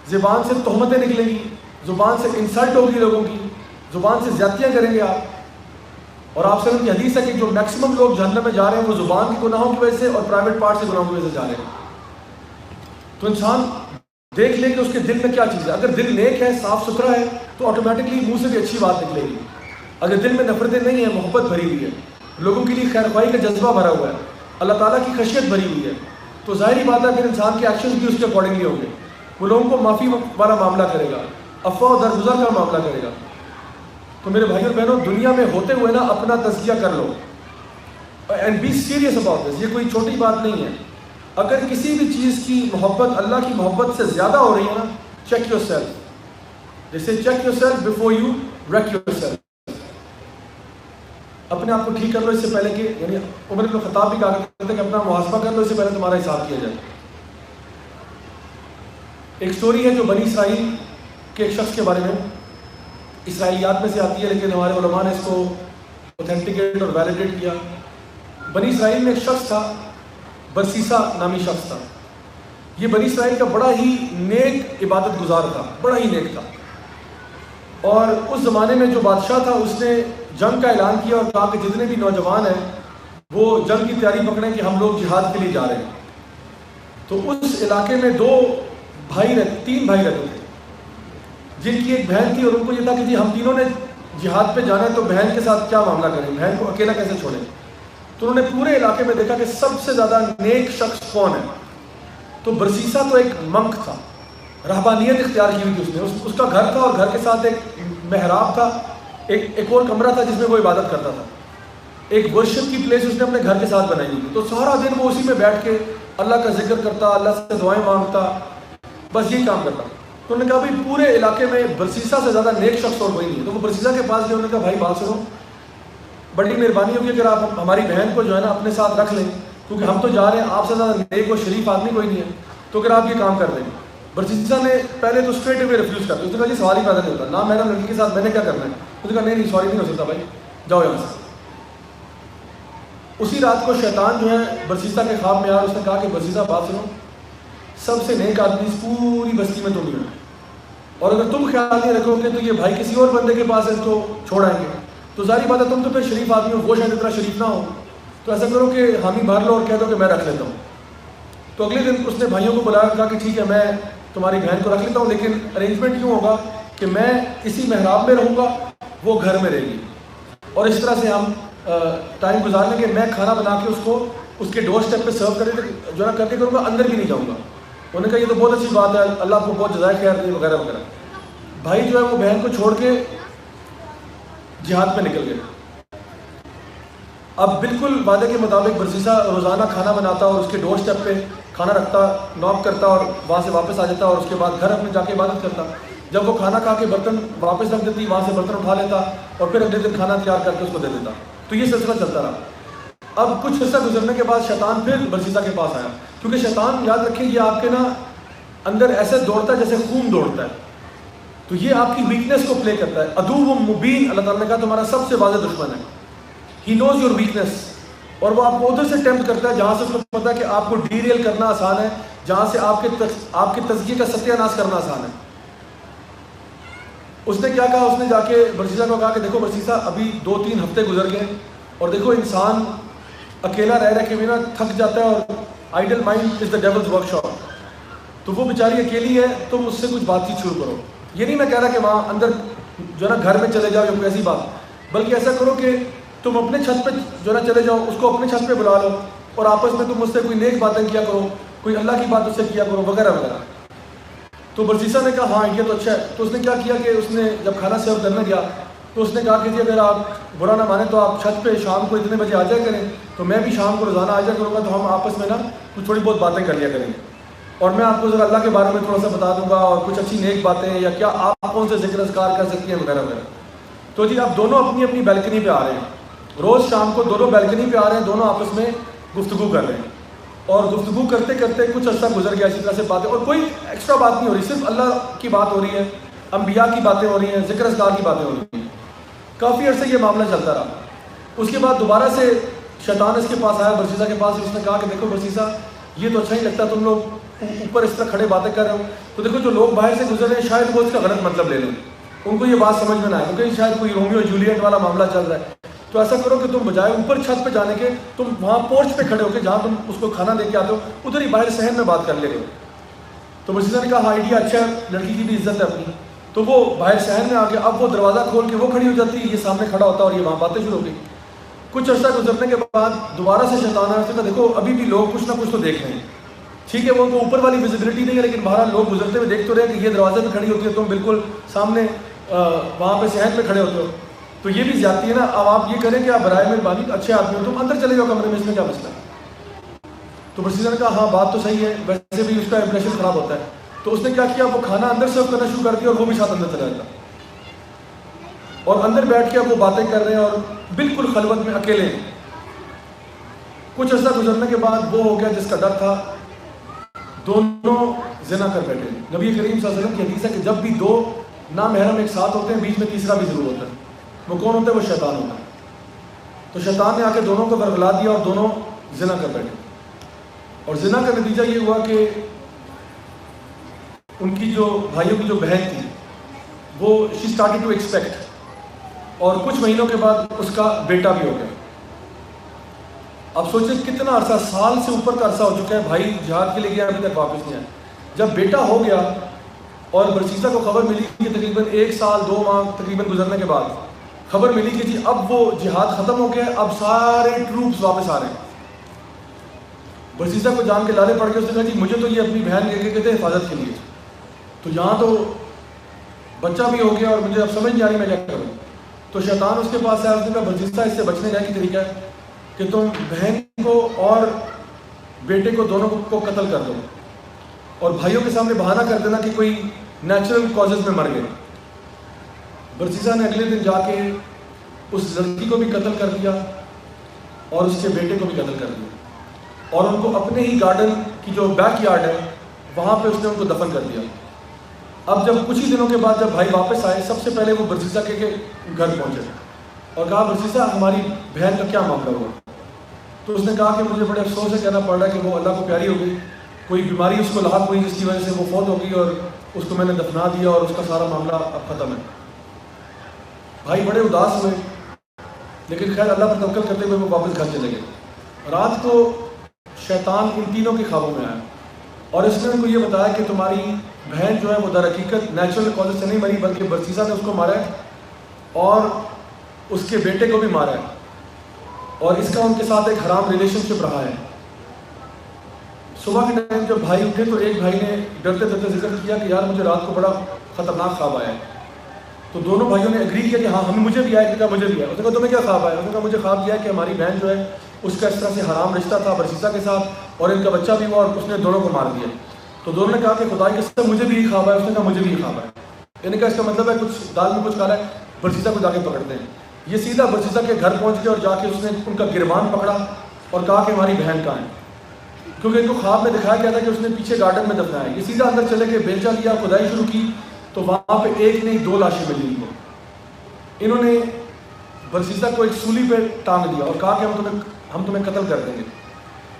زبان سے تہمتیں نکلیں گی، زبان سے انسلٹ ہوگی لوگوں کی، زبان سے زیادتیاں کریں گے آپ. اور آپ سے کی حدیث ہے کہ جو میکسیمم لوگ جہنم میں جا رہے ہیں وہ زبان کے گناہوں کی وجہ سے اور پرائیویٹ پارٹ سے گناہوں کی وجہ سے جا رہے ہیں. تو انسان دیکھ لے کہ اس کے دل میں کیا چیز ہے. اگر دل نیک ہے، صاف ستھرا ہے تو آٹومیٹکلی منہ سے بھی اچھی بات نکلے گی. اگر دل میں نفرتیں نہیں ہیں، محبت بھری ہوئی ہے، لوگوں کے لیے خیر خواہی کا جذبہ بھرا ہوا ہے، اللہ تعالیٰ کی خشیت بھری ہوئی ہے، تو ظاہری بات ہے پھر انسان کے ایکشن بھی اس کے اکارڈنگلی ہوں گے. وہ لوگوں کو معافی والا معاملہ کرے گا، افواہ و درگزر کا معاملہ کرے گا. تو میرے بھائی اور بہنوں، دنیا میں ہوتے ہوئے نا اپنا تزکیہ کر لو and be serious about this. یہ کوئی چھوٹی بات نہیں ہے. اگر کسی بھی چیز کی محبت اللہ کی محبت سے زیادہ ہو رہی ہے نا، چیک یور سیلف. جیسے check yourself before you wreck yourself. اپنے آپ کو ٹھیک کر لو اس سے پہلے کہ، یعنی عمر بن خطاب بھی کہا کرتے تھے کہ اپنا محاسبہ کر لو اس سے پہلے تمہارا حساب کیا جائے. ایک سٹوری ہے جو بنی اسرائیل کے ایک شخص کے بارے میں، اسرائیلیات میں سے آتی ہے لیکن ہمارے علماء نے اس کو اوتھینٹیکیٹ اور ویلیڈیٹ کیا. بنی اسرائیل میں ایک شخص تھا، برسیسا نامی شخص تھا. یہ بنی اسرائیل کا بڑا ہی نیک عبادت گزار تھا، بڑا ہی نیک تھا. اور اس زمانے میں جو بادشاہ تھا اس نے جنگ کا اعلان کیا اور کہا کہ جتنے بھی نوجوان ہیں وہ جنگ کی تیاری پکڑیں کہ ہم لوگ جہاد کے لیے جا رہے ہیں. تو اس علاقے میں تین بھائی رہتے تھے جن کی ایک بہن تھی، اور ان کو یہ تھا کہ جی ہم تینوں نے جہاد پہ جانا ہے تو بہن کے ساتھ کیا معاملہ کریں، بہن کو اکیلا کیسے چھوڑیں. تو انہوں نے پورے علاقے میں دیکھا کہ سب سے زیادہ نیک شخص کون ہے. تو برسیسا تو ایک منک تھا، رہبانیت اختیار کی ہوئی تھی اس نے. اس کا گھر تھا اور گھر کے ساتھ ایک محراب تھا، ایک اور کمرہ تھا جس میں وہ عبادت کرتا تھا. ایک ورشپ کی پلیس اس نے اپنے گھر کے ساتھ بنائی ہوئی تھی. تو سارا دن وہ اسی میں بیٹھ کے اللہ کا ذکر کرتا، اللہ سے دعائیں مانگتا، بس یہی کام کرتا. تو انہوں نے کہا بھائی پورے علاقے میں برسیسا سے زیادہ نیک شخص اور کوئی نہیں ہے. تو وہ برسیسا کے پاس گئے، انہوں نے کہا بھائی بات سنو، بڑی مہربانی ہوگی اگر آپ ہماری بہن کو جو ہے نا اپنے ساتھ رکھ لیں، کیونکہ ہم تو جا رہے ہیں، آپ سے زیادہ نیک و شریف آدمی کوئی نہیں ہے، تو اگر آپ یہ کام کر دیں. برسیسا نے پہلے تو اسٹریٹ اوے ریفیوز کر دیا. اس نے کہا جی سوال ہی پیدا نہیں ہوتا، نہ میرا لڑکی کے ساتھ میں نے کیا کرنا ہے. اس نے کہا نہیں سوری نہیں ہو سکتا بھائی، جاؤ یہاں سے. اسی رات کو شیطان جو ہے برسیسا کے خواب میں آیا. اس نے کہا کہ برسیسا بات سنو، سب سے نیک آدمی اس پوری بستی میں تم ہی ہو، اور اگر تم خیال نہیں رکھو گے تو یہ بھائی کسی اور بندے کے پاس اس کو چھوڑ آئیں گے. تو ظاہری بات ہے تم تو پھر شریف آدمی ہو، وہ شاید اتنا شریف نہ ہو، تو ایسا کرو کہ حامی بھر لو اور کہہ دو کہ میں رکھ لیتا ہوں. تو اگلے دن اس نے بھائیوں کو بلایا، کہا کہ ٹھیک ہے میں تمہاری بہن کو رکھ لیتا ہوں، لیکن ارینجمنٹ یوں ہوگا کہ میں اسی محراب میں رہوں گا، وہ گھر میں رہے گی، اور اس طرح سے ہم ٹائم گزار لیں گے. میں کھانا بنا کے اس کو اس کے ڈور اسٹیپ پہ سرو کر کے کروں گا، اندر بھی نہیں جاؤں گا. انہوں نے کہا یہ تو بہت اچھی بات ہے، اللہ آپ کو بہت جزائے خیر دے وغیرہ وغیرہ. بھائی جو ہے وہ بہن کو چھوڑ کے جہاد پہ نکل گئے. اب بالکل وعدے کے مطابق برسیسا روزانہ کھانا بناتا اور اس کے ڈور اسٹیپ پہ کھانا رکھتا، ناک کرتا اور وہاں سے واپس آ جاتا، اور اس کے بعد گھر اپنے جا کے عبادت کرتا. جب وہ کھانا کھا کے برتن واپس رکھ دیتی، وہاں سے برتن اٹھا لیتا اور پھر اگلے دن کھانا تیار کر کے اس کو دے دیتا. تو یہ سلسلہ چلتا رہا. اب کچھ عرصہ گزرنے کے بعد شیطان پھر برسیسا کے پاس آیا، کیونکہ شیطان یاد رکھیں یہ آپ کے نا اندر ایسے دوڑتا ہے جیسے خون دوڑتا ہے. تو یہ آپ کی ویکنیس کو پلے کرتا ہے. عدو مبین، اللہ تعالیٰ نے کہا تمہارا سب سے واضح دشمن ہے. ہی نوز یور ویکنیس، اور وہ آپ کو ادھر سے ٹیمپٹ کرتا ہے جہاں سے اس کو پتا ہے کہ آپ کو ڈیریل کرنا آسان ہے، جہاں سے آپ کے تزکیے کا ستیہ ناش کرنا آسان ہے. اس نے کیا کہا، اس نے جا کے برسیسا کو کہا کہ دیکھو برسیسا ابھی 2-3 ہفتے گزر گئے، اور دیکھو انسان اکیلا رہ کے بھی نا تھک جاتا ہے، اور idle mind is the devil's workshop. تو وہ بیچاری اکیلی ہے، تم اس سے کچھ بات چیت شروع کرو. یہ نہیں میں کہہ رہا کہ وہاں اندر جو ہے نا گھر میں چلے جاؤ یا کوئی ایسی بات، بلکہ ایسا کرو کہ تم اپنے چھت پہ جو ہے نا چلے جاؤ، اس کو اپنے چھت پہ بلا لو، اور آپس میں تم اس سے کوئی نیک باتیں کیا کرو، کوئی اللہ کی بات اس سے کیا کرو وغیرہ وغیرہ. تو برسیسا نے کہا ہاں یہ تو اچھا ہے. تو اس نے کیا کیا کہ اس نے جب کھانا سرو کرنے گیا تو اس نے کہا کہ جی اگر آپ برا نہ مانیں تو آپ چھت پہ شام کو اتنے بجے آ جایا کریں، تو میں بھی شام کو روزانہ آ جایا کروں گا، تو ہم آپس میں نا کچھ تھوڑی بہت باتیں کر لیا کریں گے، اور میں آپ کو ذرا اللہ کے بارے میں تھوڑا سا بتا دوں گا، اور کچھ اچھی نیک باتیں یا کیا آپ کون سے ذکر اذکار کر سکتی ہیں وغیرہ وغیرہ. تو جی آپ دونوں اپنی اپنی بیلکنی پہ آ رہے ہیں، روز شام کو دونوں بیلکنی پہ آ رہے ہیں، دونوں آپس میں گفتگو کر رہے ہیں، اور گفتگو کرتے کرتے کچھ عرصہ گزر گیا اسی طرح سے باتیں، اور کوئی ایکسٹرا بات نہیں ہو رہی، صرف اللہ کی بات ہو رہی ہے، انبیاء کی باتیں ہو رہی ہیں، ذکر اذکار کی باتیں ہو رہی ہیں. کافی عرصے یہ معاملہ چلتا رہا. اس کے بعد دوبارہ سے شیطان اس کے پاس آیا، برسیسا کے پاس. اس نے کہا کہ دیکھو برسیسا یہ تو اچھا نہیں لگتا، تم لوگ اوپر اس طرح کھڑے باتیں کر رہے ہو، تو دیکھو جو لوگ باہر سے گزر رہے ہیں شاید وہ اس کا غلط مطلب لے لیں، ان کو یہ بات سمجھ میں نہ آئے، کیونکہ شاید کوئی رومیو جولیٹ والا معاملہ چل رہا ہے. تو ایسا کرو کہ تم بجائے اوپر چھت پہ جانے کے، تم وہاں پورچ پہ کھڑے ہو کے جہاں تم اس کو کھانا دے کے آتے ہو ادھر ہی باہر صحن میں بات کر لے گئے. تو برسیسا نے کہا ہاں آئیڈیا اچھا ہے، لڑکی کی بھی عزت ہے اپنی. تو وہ باہر صحن میں آ کے اب وہ دروازہ کھول کے وہ کھڑی ہو جاتی، یہ سامنے کھڑا ہوتا اور یہ وہاں باتیں شروع ہو گئی. کچھ عرصہ گزرنے کے بعد دوبارہ سے شیطان آیا. اس نے کہا دیکھو ابھی بھی لوگ کچھ نہ کچھ تو دیکھ رہے ہیں، ٹھیک ہے وہ ان کو اوپر والی ویزیبلٹی نہیں ہے، لیکن بہرحال لوگ گزرتے ہوئے دیکھ تو رہے کہ یہ دروازے میں کھڑی ہوتی ہے، تم بالکل سامنے وہاں پہ صحن پہ کھڑے ہوتے ہو، تو یہ بھی زیادتی ہے نا. اب آپ یہ کریں کہ آپ برائے مہربانی اچھے آدمی ہو، تم اندر چلے جاؤ کمرے میں، اس میں کیا مسئلہ ہے. تو برسیسا نے کہا ہاں بات تو صحیح ہے، ویسے بھی اس کا امپریشن خراب ہوتا ہے. تو اس نے کیا کیا، وہ کھانا اندر سرو کرنا شروع کر دیا اور وہ بھی ساتھ اندر چلا جاتا، اور اندر بیٹھ کے اب وہ باتیں کر رہے ہیں اور بالکل خلوت میں اکیلے ہیں. کچھ عرصہ گزرنے کے بعد وہ ہو گیا جس کا ڈر تھا، دونوں زنا کر بیٹھے. نبی کریم صلی اللہ علیہ وسلم کی حدیث ہے کہ جب بھی دو نامحرم ایک ساتھ ہوتے ہیں بیچ میں تیسرا بھی ضرور ہوتا ہے. وہ کون ہوتا ہے؟ وہ شیطان ہوتا ہے. تو شیطان نے آ کے دونوں کو ورگلا دیا اور دونوں زنا کر بیٹھے. اور زنا کا نتیجہ یہ ہوا کہ ان کی جو بھائیوں کی جو بہن تھی وہ شی اسٹارٹڈ ٹو ایکسپیکٹ، اور کچھ مہینوں کے بعد اس کا بیٹا بھی ہو گیا. اب سوچیں کتنا عرصہ، سال سے اوپر کا عرصہ ہو چکا ہے، بھائی جہاد کے لیے گیا ابھی تک واپس نہیں آیا. جب بیٹا ہو گیا اور برسیسا کو خبر ملی کہ تقریباً 1 سال 2 ماہ تقریباً گزرنے کے بعد خبر ملی کہ جی اب وہ جہاد ختم ہو گیا، اب سارے ٹروپس واپس آ رہے ہیں. برسیسا کو جان کے لالے پڑ گئے. اس نے کہا جی مجھے تو یہ اپنی بہن لے کے گئے تھے حفاظت کے لیے، تو یہاں تو بچہ بھی ہو گیا اور مجھے اب سمجھ نہیں آ رہی میں کیا کروں. تو شیطان اس کے پاس آیا. اس نے کہا برسیسا اس سے بچنے کا ایک طریقہ ہے کہ تم بہن کو اور بیٹے کو دونوں کو قتل کر دو اور بھائیوں کے سامنے بہانہ کر دینا کہ کوئی نیچرل کازز میں مر گئے۔ برسیسا نے اگلے دن جا کے اس لڑکی کو بھی قتل کر دیا اور اس کے بیٹے کو بھی قتل کر دیا، اور ان کو اپنے ہی گارڈن کی جو بیک یارڈ ہے وہاں پہ اس نے ان کو دفن کر دیا۔ اب جب کچھ ہی دنوں کے بعد جب بھائی واپس آئے، سب سے پہلے وہ برسیسا کے گھر پہنچے اور کہا برسیسا ہماری بہن کا کیا معاملہ ہوا؟ تو اس نے کہا کہ مجھے بڑے افسوس سے کہنا پڑ رہا ہے کہ وہ اللہ کو پیاری ہو گئی، کوئی بیماری اس کو لاحق ہوئی جس کی وجہ سے وہ فوت ہو گئی اور اس کو میں نے دفنا دیا اور اس کا سارا معاملہ اب ختم ہے۔ بھائی بڑے اداس ہوئے، لیکن خیر اللہ پر توکل کرتے ہوئے وہ واپس گھر چلے گئے۔ رات کو شیطان ان تینوں کے خوابوں میں آیا اور اس نے ان کو یہ بتایا کہ تمہاری بہن جو ہے وہ در حقیقت نیچرل کازز سے نہیں مری، بلکہ برسیسا نے اس کو مارا ہے اور اس کے بیٹے کو بھی مارا ہے، اور اس کا ان کے ساتھ ایک حرام ریلیشن شپ رہا ہے۔ صبح کے ٹائم جب بھائی اٹھے تو ایک بھائی نے ڈرتے ڈرتے ذکر کیا کہ یار مجھے رات کو بڑا خطرناک خواب آیا ہے۔ تو دونوں بھائیوں نے اگری کیا کہ ہاں مجھے بھی آیا، مجھے بھی آیا۔ اس نے کہا تمہیں کیا خواب آیا؟ اس نے کہا مجھے خواب کیا ہے کہ ہماری بہن جو ہے اس کا اس طرح سے حرام رشتہ تھا برسیسا کے ساتھ اور ان کا بچہ بھی ہوا اور اس نے دونوں کو مار دیا۔ تو دونوں نے کہا کہ خدا کی قسم مجھے بھی یہ خواب آیا۔ اس نے کہا مجھے بھی یہ خواب آیا۔ یعنی کہ اس کا مطلب ہے کچھ دال میں کچھ کھا رہا ہے، برسیسا کو جا کے پکڑتے ہیں۔ یہ سیدھا برسیسا کے گھر پہنچ گیا اور جا کے اس نے ان کا گربان پکڑا اور کہا کہ ہماری بہن کہاں ہے، کیونکہ ان کو خواب میں دکھایا گیا تھا کہ اس نے پیچھے گارڈن میں دفنایا ہے۔ یہ سیدھا اندر چلے کے بیلچا لیا، کھدائی شروع کی تو وہاں پہ ایک نہیں دو لاشیں ملی ان کو۔ انہوں نے برسیسا کو ایک سولی پہ ٹانگ دیا اور کہا کہ ہم تمہیں قتل کر دیں گے۔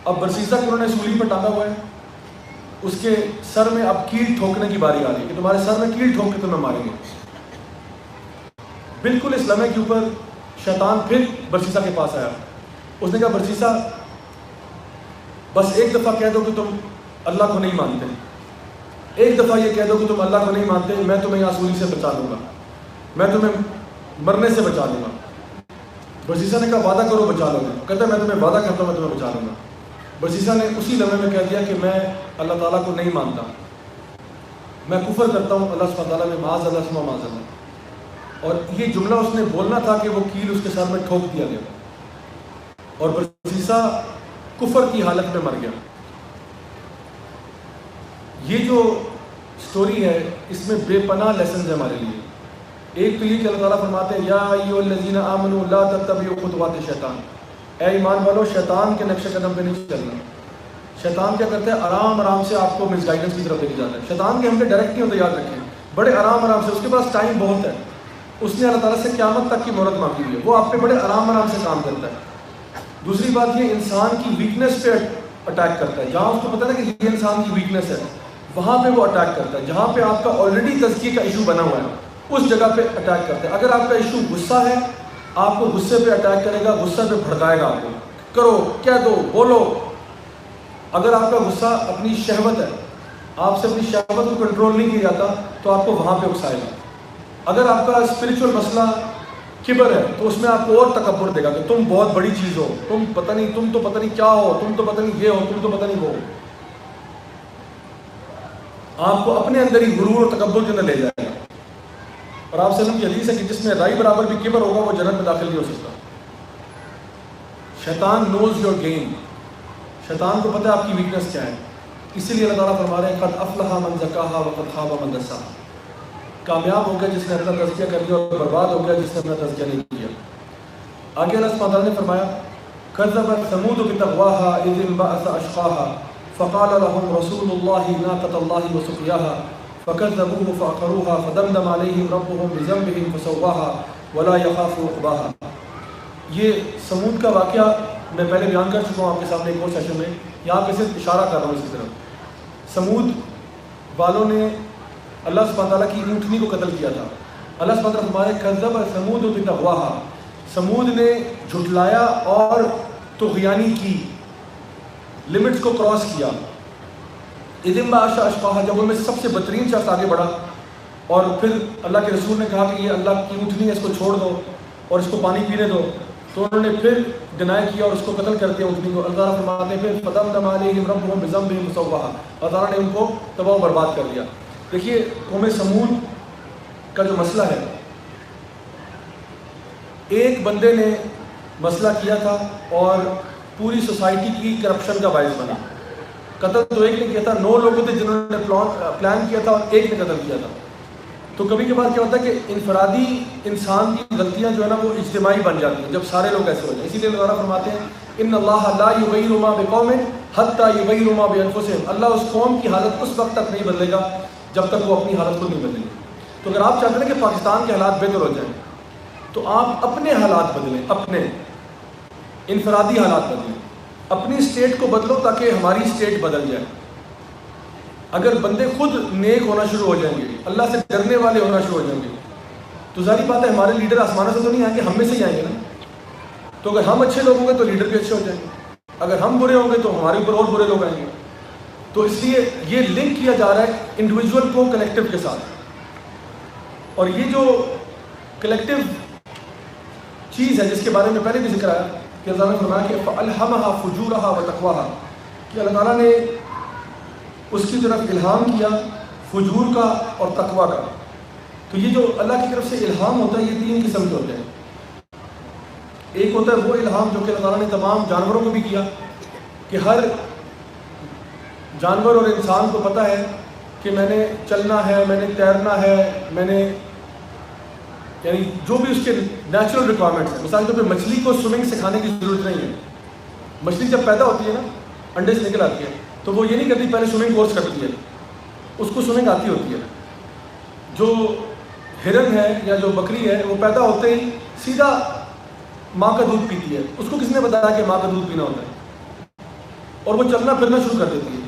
اب برسیسا کو انہوں نے سولی پہ ٹانگا ہوا ہے، اس کے سر میں اب کیل ٹھوکنے کی باری آ رہی ہے کہ تمہارے سر میں کیل ٹھوک کے تمہیں ماریں گے۔ بالکل اس لمحے کے اوپر شیطان پھر برسیسا کے پاس آیا۔ اس نے کہا برسیسا بس ایک دفعہ کہہ دو کہ تم اللہ کو نہیں مانتے، ایک دفعہ یہ کہہ دو کہ تم اللہ کو نہیں مانتے، میں تمہیں یہاں سولی سے بچا لوں گا، میں تمہیں مرنے سے بچا لوں گا۔ برسیسا نے کہا وعدہ کرو بچا لو گے؟ کہتا ہے میں تمہیں وعدہ کرتا ہوں میں تمہیں بچا لوں گا۔ برسیسا نے اسی لمحے میں کہہ دیا کہ میں اللہ تعالیٰ کو نہیں مانتا، میں کفر کرتا ہوں اللہ سبحانہ تعالیٰ میں، معاذ اللہ ثم معاذ اللہ۔ اور یہ جملہ اس نے بولنا تھا کہ وہ کیل اس کے سر میں ٹھوک دیا گیا اور برسیسا کفر کی حالت میں مر گیا۔ یہ جو سٹوری ہے اس میں بے پناہ لیسنز ہیں ہمارے لیے۔ ایک تو یہ کہ اللہ تعالیٰ فرماتے ہیں یا ایھا الذین آمنوا لا تتبعوا خطوات الشیطان، اے ایمان والو شیطان کے نقش قدم پہ نہیں چلنا۔ شیطان کیا کرتا ہے؟ آرام آرام سے آپ کو مس گائیڈنس کی طرف لے کے جاتا ہے۔ شیطان کے ہم پہ ڈائریکٹ نہیں ہوتا، یاد رکھیں، بڑے آرام آرام سے، اس کے پاس ٹائم بہت ہے، اس نے اللہ تعالیٰ سے قیامت تک کی مہلت مانگی ہوئی ہے، وہ آپ پہ بڑے آرام آرام سے کام کرتا ہے۔ دوسری بات یہ انسان کی ویکنس پہ اٹیک کرتا ہے، جہاں اس کو پتہ ہے کہ یہ انسان کی ویکنس ہے وہاں پہ وہ اٹیک کرتا ہے، جہاں پہ آپ کا آلریڈی تزکیے کا ایشو بنا ہوا ہے اس جگہ پہ اٹیک کرتا ہے۔ اگر آپ کا ایشو غصہ ہے آپ کو غصے پہ اٹیک کرے گا، غصہ پہ بھڑکائے گا، آپ کو کرو کہہ دو بولو۔ اگر آپ کا غصہ اپنی شہوت ہے، آپ سے اپنی شہوت کو کنٹرول نہیں کیا جاتا تو آپ کو وہاں پہ اکسائے گا۔ اگر آپ کا اسپرچول مسئلہ کبر ہے تو اس میں آپ کو اور تکبر دے گا کہ تم بہت بڑی چیز ہو، تم تو پتہ نہیں کیا ہو، تم تو پتہ نہیں یہ ہو، تم تو پتہ نہیں وہ ہو۔ آپ کو اپنے اندر ہی غرور اور تکبر کے اندر لے جائے گا۔ اور آپ وسلم کی حدیث ہے کہ جس میں رائی برابر بھی کبر ہوگا وہ جنت میں داخل نہیں ہو سکتا۔ شیطان نوز یور گیم، شیطان کو پتہ ہے آپ کی ویکنس کیا ہے، اسی لیے اللہ تعالیٰ فرما رہے ہیں قد افلح من زکاہا وقد خاب من دساہا، کامیاب ہو گیا جس نے اپنا تزکیہ کر لیا اور برباد ہو گیا جس نے اپنا تزکیہ نہیں کیا۔ آگے اللہ سبحانہ تعالیٰ نے فرمایا کذبت ثمود بطغواہا اذ انبعث اشقاہا فقال لهم رسول اللہ ناقۃ اللہ وسقیاہا فکذبوہ فعقروہا فدمدم علیہم ربہم بذنبہم فسواہا ولا یخاف عقباہا۔ یہ سمود کا واقعہ میں پہلے بیان کر چکا ہوں آپ کے سامنے ایک اور سیشن میں، یہاں پہ صرف اشارہ کر رہا ہوں اس کی طرف۔ سمود والوں نے اللہ سبحانہ تعالیٰ کی اونٹنی کو قتل کیا تھا۔ اللہ سبحانہ تعالیٰ فرمائے کذب ثمود بطغواہا، سمود نے جھٹلایا اور طغیانی کی، لمٹس کو کراس کیا۔ اذ انبعث اشقاہا، جب ان میں سب سے بدترین شخص آگے بڑھا اور پھر اللہ کے رسول نے کہا کہ یہ اللہ کی اونٹنی ہے، اس کو چھوڑ دو اور اس کو پانی پینے دو، تو انہوں نے پھر ڈینائی کیا اور اس کو قتل کر دیا اونٹنی کو۔ اللہ تعالیٰ فرماتے ہیں پھر فدمدم علیہم ربہم بذنبہم فسواہا، اللہ تعالیٰ نے ان کو تباہ و برباد کر دیا۔ دیکھیے قوم سمود کا جو مسئلہ ہے، ایک بندے نے مسئلہ کیا تھا اور پوری سوسائٹی کی کرپشن کا باعث بنا. قتل تو ایک نے کیا تھا, 9 لوگوں تھے جنہوں نے پلان کیا تھا اور ایک نے قتل کیا تھا. تو کبھی کبھار کیا ہوتا ہے کہ انفرادی انسان کی غلطیاں جو ہے نا وہ اجتماعی بن جاتی ہیں جب سارے لوگ ایسے ہو جائیں. اسی لیے اللہ تعالیٰ فرماتے ہیں ان اللہ لا یغیر ما بقوم حتی یغیروا ما بانفسہم. اللہ اس قوم کی حالت اس وقت تک نہیں بدلے گا جب تک وہ اپنی حالت خود نہیں بدلے گا. تو اگر آپ چاہتے ہیں کہ پاکستان کے حالات بہتر ہو جائیں تو آپ اپنے حالات بدلیں, اپنے انفرادی حالات بدلیں, اپنی اسٹیٹ کو بدلو تاکہ ہماری اسٹیٹ بدل جائے. اگر بندے خود نیک ہونا شروع ہو جائیں گے, اللہ سے ڈرنے والے ہونا شروع ہو جائیں گے, تو ظاہری بات ہے ہمارے لیڈر آسمانوں سے تو نہیں آئیں گے, ہم میں سے ہی آئیں گے نا. تو اگر ہم اچھے لوگ ہوں گے تو لیڈر بھی اچھے ہو جائیں گے, اگر ہم برے ہوں گے تو ہمارے اوپر اور برے لوگ آئیں گے. تو اس لیے یہ لنک کیا جا رہا ہے انڈیویجول کو کلیکٹیو کے ساتھ. اور یہ جو کلیکٹیو چیز ہے جس کے بارے میں پہلے بھی ذکر آیا کہ اللہ نے فرمایا کہ فَأَلْهَمَهَا فُجُورَهَا وَتَقْوَاهَا, کہ اللہ تعالیٰ نے اس کی طرف الہام کیا فجور کا اور تقویٰ کا. تو یہ جو اللہ کی طرف سے الہام ہوتا ہے یہ 3 قسم کے ہوتے ہیں. ایک ہوتا ہے وہ الہام جو کہ اللہ تعالیٰ نے تمام جانوروں کو بھی کیا کہ ہر جانور اور انسان کو پتہ ہے کہ میں نے چلنا ہے, میں نے تیرنا ہے, میں نے یعنی جو بھی اس کے نیچرل ریکوائرمنٹس ہیں. مثال کے طور پہ مچھلی کو سوئمنگ سکھانے کی ضرورت نہیں ہے. مچھلی جب پیدا ہوتی ہے نا, انڈے سے نکل آتی ہے, تو وہ یہ نہیں کرتی پہلے سوئمنگ کورس کرتی ہے, اس کو سوئمنگ آتی ہوتی ہے. جو ہرن ہے یا جو بکری ہے وہ پیدا ہوتے ہی سیدھا ماں کا دودھ پیتی ہے. اس کو کس نے بتایا کہ ماں کا دودھ پینا ہوتا ہے, اور وہ چلنا پھرنا شروع کر دیتی ہے.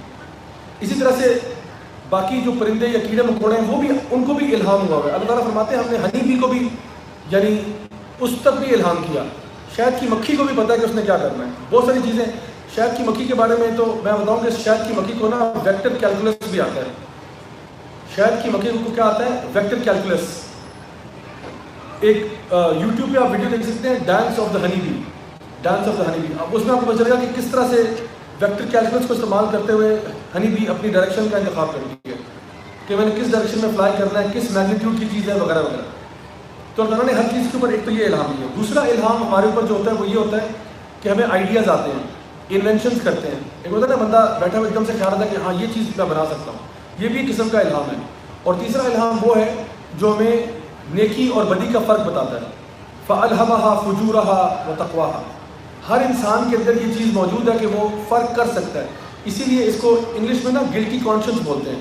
اسی طرح سے باقی جو پرندے یا کیڑے مکوڑے ہیں وہ بھی, ان کو بھی الہام ہوا ہے. اللہ تعالیٰ فرماتے ہیں ہم نے ہنی بی کو بھی یعنی اس تک بھی الہام کیا. شہد کی مکھی کو بھی پتہ ہے کہ اس نے کیا کرنا ہے. بہت ساری چیزیں شہد کی مکھی کے بارے میں تو میں بتاؤں کہ شہد کی مکھی کو نا ویکٹر کیلکولس بھی آتا ہے. شہد کی مکھی کو کیا آتا ہے, ویکٹر کیلکولس. ایک یوٹیوب پہ آپ ویڈیو دیکھ سکتے ہیں dance of the honey bee, dance of the honey bee. اب اس میں آپ کو پتہ چلے گا کہ کس طرح سے ویکٹر کیلکولس کو استعمال کرتے ہوئے ہنی بی اپنی ڈائریکشن کا انتخاب کرتی ہے کہ میں نے کس ڈائریکشن میں فلائی کرنا ہے, کس میگنیٹیوڈ کی چیز ہے وغیرہ وغیرہ. تو اللہ نے ہر چیز کے اوپر ایک تو یہ الہام دیا. دوسرا الہام ہمارے اوپر جو ہوتا ہے وہ یہ ہوتا ہے کہ ہمیں آئیڈیاز آتے ہیں, انوینشنز کرتے ہیں. ایک ہوتا ہے نا بندہ بیٹھا ہوا ایک دم سے خیال آتا ہے کہ ہاں یہ چیز میں بنا سکتا ہوں, یہ بھی ایک قسم کا الہام ہے. اور تیسرا الہام وہ ہے جو ہمیں نیکی اور بدی کا فرق بتاتا ہے. فَأَلْهَمَهَا فُجُورَهَا وَتَقْوَاهَا. ہر انسان کے اندر یہ چیز موجود ہے کہ وہ فرق کر سکتا ہے. اسی لیے اس کو انگلش میں نا گلٹی کانشنس بولتے ہیں.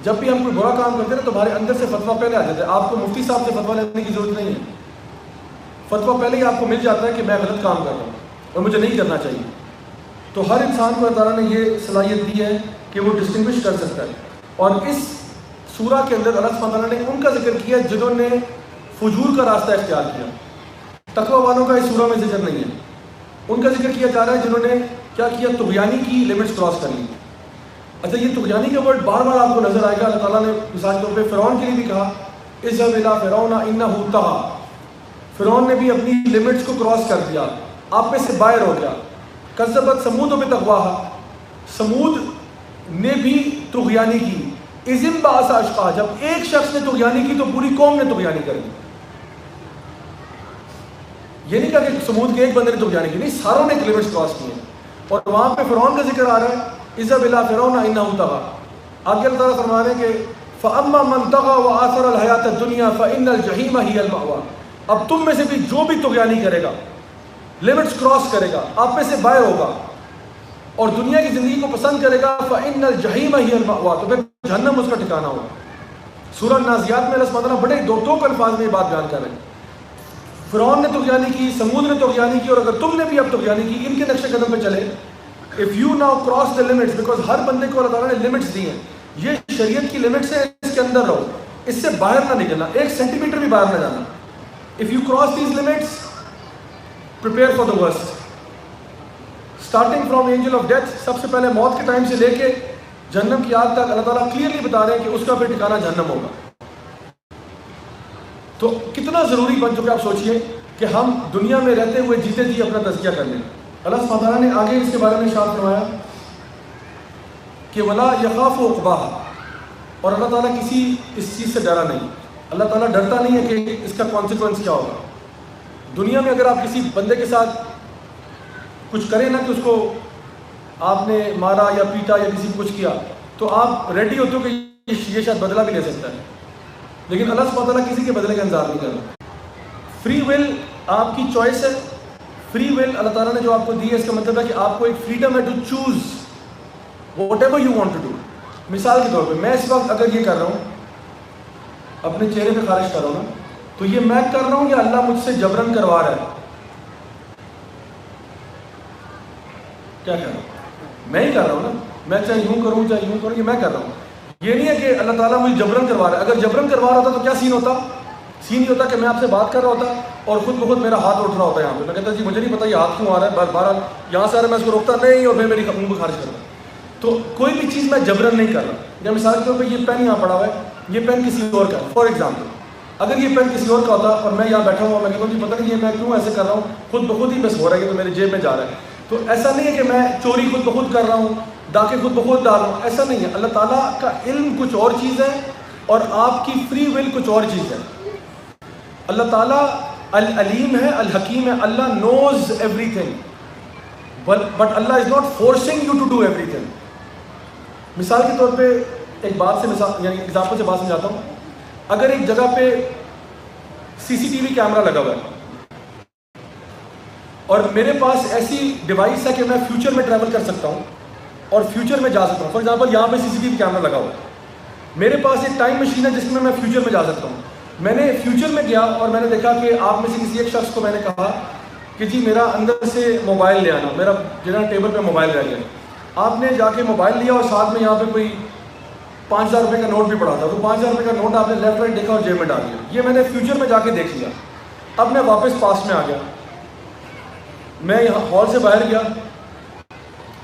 جب بھی ہم کوئی برا کام کرتے ہیں تو ہمارے اندر سے فتویٰ پہلے آ جاتا ہے. آپ کو مفتی صاحب سے فتویٰ لینے کی ضرورت نہیں ہے, فتویٰ پہلے ہی آپ کو مل جاتا ہے کہ میں غلط کام کر رہا ہوں اور مجھے نہیں کرنا چاہیے. تو ہر انسان کو اللہ تعالیٰ نے یہ صلاحیت دی ہے کہ وہ ڈسٹنگوش کر سکتا ہے. اور اس سورہ کے اندر اللہ سبحانہ تعالیٰ نے ان کا ذکر کیا جنہوں نے فجور کا راستہ اختیار کیا. تقویٰ والوں کا اس سورہ میں ذکر نہیں ہے. ان کا ذکر کیا جا رہا ہے جنہوں نے کیا کیا, طغیانی کی لمٹس کراس کر لی. اچھا یہ طغیانی کا ورڈ بار بار آپ کو نظر آئے گا. اللہ تعالیٰ نے مثال کے طور پہ فرعون کے لیے بھی کہا اذهب الى فرعون انه طغى. فرعون نے بھی اپنی لمٹس کو کراس کر دیا, آپ میں سے باہر ہو گیا. کذبت ثمود بطغواها. ثمود نے بھی طغیانی کی. اذ انبعث اشقاها. جب ایک شخص نے طغیانی کی تو پوری قوم نے طغیانی کر دی. یہ نہیں کہا کہ ثمود کے ایک بندے نے طغیانی کی, نہیں, ساروں نے لمٹس کراس کی ہیں. اور وہاں پہ فرعون کا ذکر آ رہا ہے اذهب الى فرعون انه طغى. آگے اللہ تعالیٰ فرما رہے ہیں کہ فاما من طغى واثر الحیات الدنیا فان الجحیم هی المأوى. اب تم میں سے بھی جو بھی طغیانی کرے گا, لمٹس کراس کرے گا, آپ میں سے باہر ہوگا اور دنیا کی زندگی کو پسند کرے گا, فان الجحیم هی المأوى, تو پھر جہنم اس کا ٹھکانہ ہوگا. سورہ نازیات میں اللہ سبحانہ بڑے دو الفاظ میں یہ بات بیان کر رہے ہیں. فرعون نے طغیانی کی, ثمود نے طغیانی کی, اور اگر تم نے بھی اب طغیانی کی, ان کے نقش قدم پہ چلے, if you now cross the limits, because ہر بندے کو اللہ تعالیٰ نے لمٹس دی ہیں. یہ شریعت کی لمٹس ہیں, اس کے اندر رہو, اس سے باہر نہ نکلنا, 1 سینٹی میٹر بھی باہر نہ جانا. if you cross these limits, prepare for the worst. starting from angel of death, سب سے پہلے موت کے ٹائم سے لے کے جہنم کی آگ تک اللہ تعالیٰ کلیئرلی بتا رہے ہیں کہ اس کا پھر ٹھکانہ جہنم ہوگا. تو کتنا ضروری بن چکے آپ سوچئے کہ ہم دنیا میں رہتے ہوئے جیتے جی اپنا تزکیہ کر لیں. اللہ سبحانہ تعالیٰ نے آگے اس کے بارے میں ارشاد فرمایا کہ ولا یخاف عقباها. اور اللہ تعالیٰ کسی اس چیز سے ڈرا نہیں. اللہ تعالیٰ ڈرتا نہیں ہے کہ اس کا کانسیکوینس کیا ہوگا. دنیا میں اگر آپ کسی بندے کے ساتھ کچھ کرے نا کہ اس کو آپ نے مارا یا پیٹا یا کسی کو کچھ کیا تو آپ ریڈی ہوتے ہو کہ یہ شاید بدلہ بھی لے سکتا ہے، لیکن اللہ سبحانہ تعالیٰ کسی کے بدلے کا انتظار نہیں کر رہا. فری ول آپ کی چوائس ہے. فری ول اللہ تعالیٰ نے جو آپ کو دی ہے اس کا مطلب ہے کہ آپ کو ایک فریڈم ہے to choose whatever you want to do. مثال کے طور پہ میں اس وقت اگر یہ کر رہا ہوں اپنے چہرے پہ خارج کر رہا ہوں نا تو یہ میں کر رہا ہوں یا اللہ مجھ سے جبرن کروا رہا ہے؟ کیا کر رہا ہوں؟ میں ہی کر رہا ہوں نا. میں چاہے یوں کروں چاہے یوں کروں، یہ میں کر رہا ہوں. یہ نہیں ہے کہ اللہ تعالیٰ مجھے جبرن کروا رہا ہے. اگر جبرن کروا رہا ہوتا تو کیا سین ہوتا؟ سین یہ ہوتا کہ میں آپ سے بات کر رہا ہوتا اور خود بخود میرا ہاتھ اٹھ رہا ہوتا ہے یہاں پہ. میں کہتا جی مجھے نہیں پتا یہ ہاتھ کیوں آ رہا ہے، بہرحال یہاں سے آ رہا ہے، میں اس کو روکتا نہیں اور پھر میری منہ کو خارج کرتا. تو کوئی بھی چیز میں جبرن نہیں کر رہا. یا مثال کے طور پہ یہ پین یہاں پڑا ہوا ہے، یہ پین کسی اور کا ہے. فار ایگزامپل اگر یہ پین کسی اور کا ہوتا اور میں یہاں بیٹھا ہوا میں کہتا ہوں جی پتہ نہیں یہ میں کیوں ایسے کر رہا ہوں، خود بخود ہی بس ہو رہا ہے کہ تو میرے جیب میں جا رہا ہے. تو ایسا نہیں ہے کہ میں چوری خود بخود کر رہا ہوں، ڈاکے خود بخود ڈال رہا ہوں، ایسا نہیں ہے. اللہ تعالیٰ کا علم کچھ اور چیز ہے اور آپ کی فری ول کچھ اور چیز ہے. اللہ تعالیٰ العلیم ہے، الحکیم ہے. اللہ نوز ایوری تھنگ بٹ اللہ is not forcing you to do everything. مثال کے طور پہ ایک بات سے مثال یعنی ایگزامپل سے بات سمجھاتا ہوں. اگر ایک جگہ پہ سی سی ٹی وی کیمرہ لگا ہوا ہے اور میرے پاس ایسی ڈیوائس ہے کہ میں فیوچر میں ٹریول کر سکتا ہوں اور فیوچر میں جا سکتا ہوں. فار ایگزامپل یہاں پہ سی سی ٹی وی کیمرہ لگا ہوا ہے، میرے پاس ایک ٹائم مشین ہے جس میں میں فیوچر میں جا سکتا ہوں. میں نے فیوچر میں گیا اور میں نے دیکھا کہ آپ میں سے کسی ایک شخص کو میں نے کہا کہ جی میرا اندر سے موبائل لے آنا، میرا جنہاں ٹیبل پہ موبائل رہ گیا. آپ نے جا کے موبائل لیا اور ساتھ میں یہاں پہ کوئی 5000 روپے کا نوٹ بھی پڑا تھا. تو 5000 روپے کا نوٹ آپ نے لیفٹ رائٹ دیکھا اور جیب میں ڈال دیا. یہ میں نے فیوچر میں جا کے دیکھ لیا. اب میں واپس پاس میں آ گیا، میں یہاں ہال سے باہر گیا،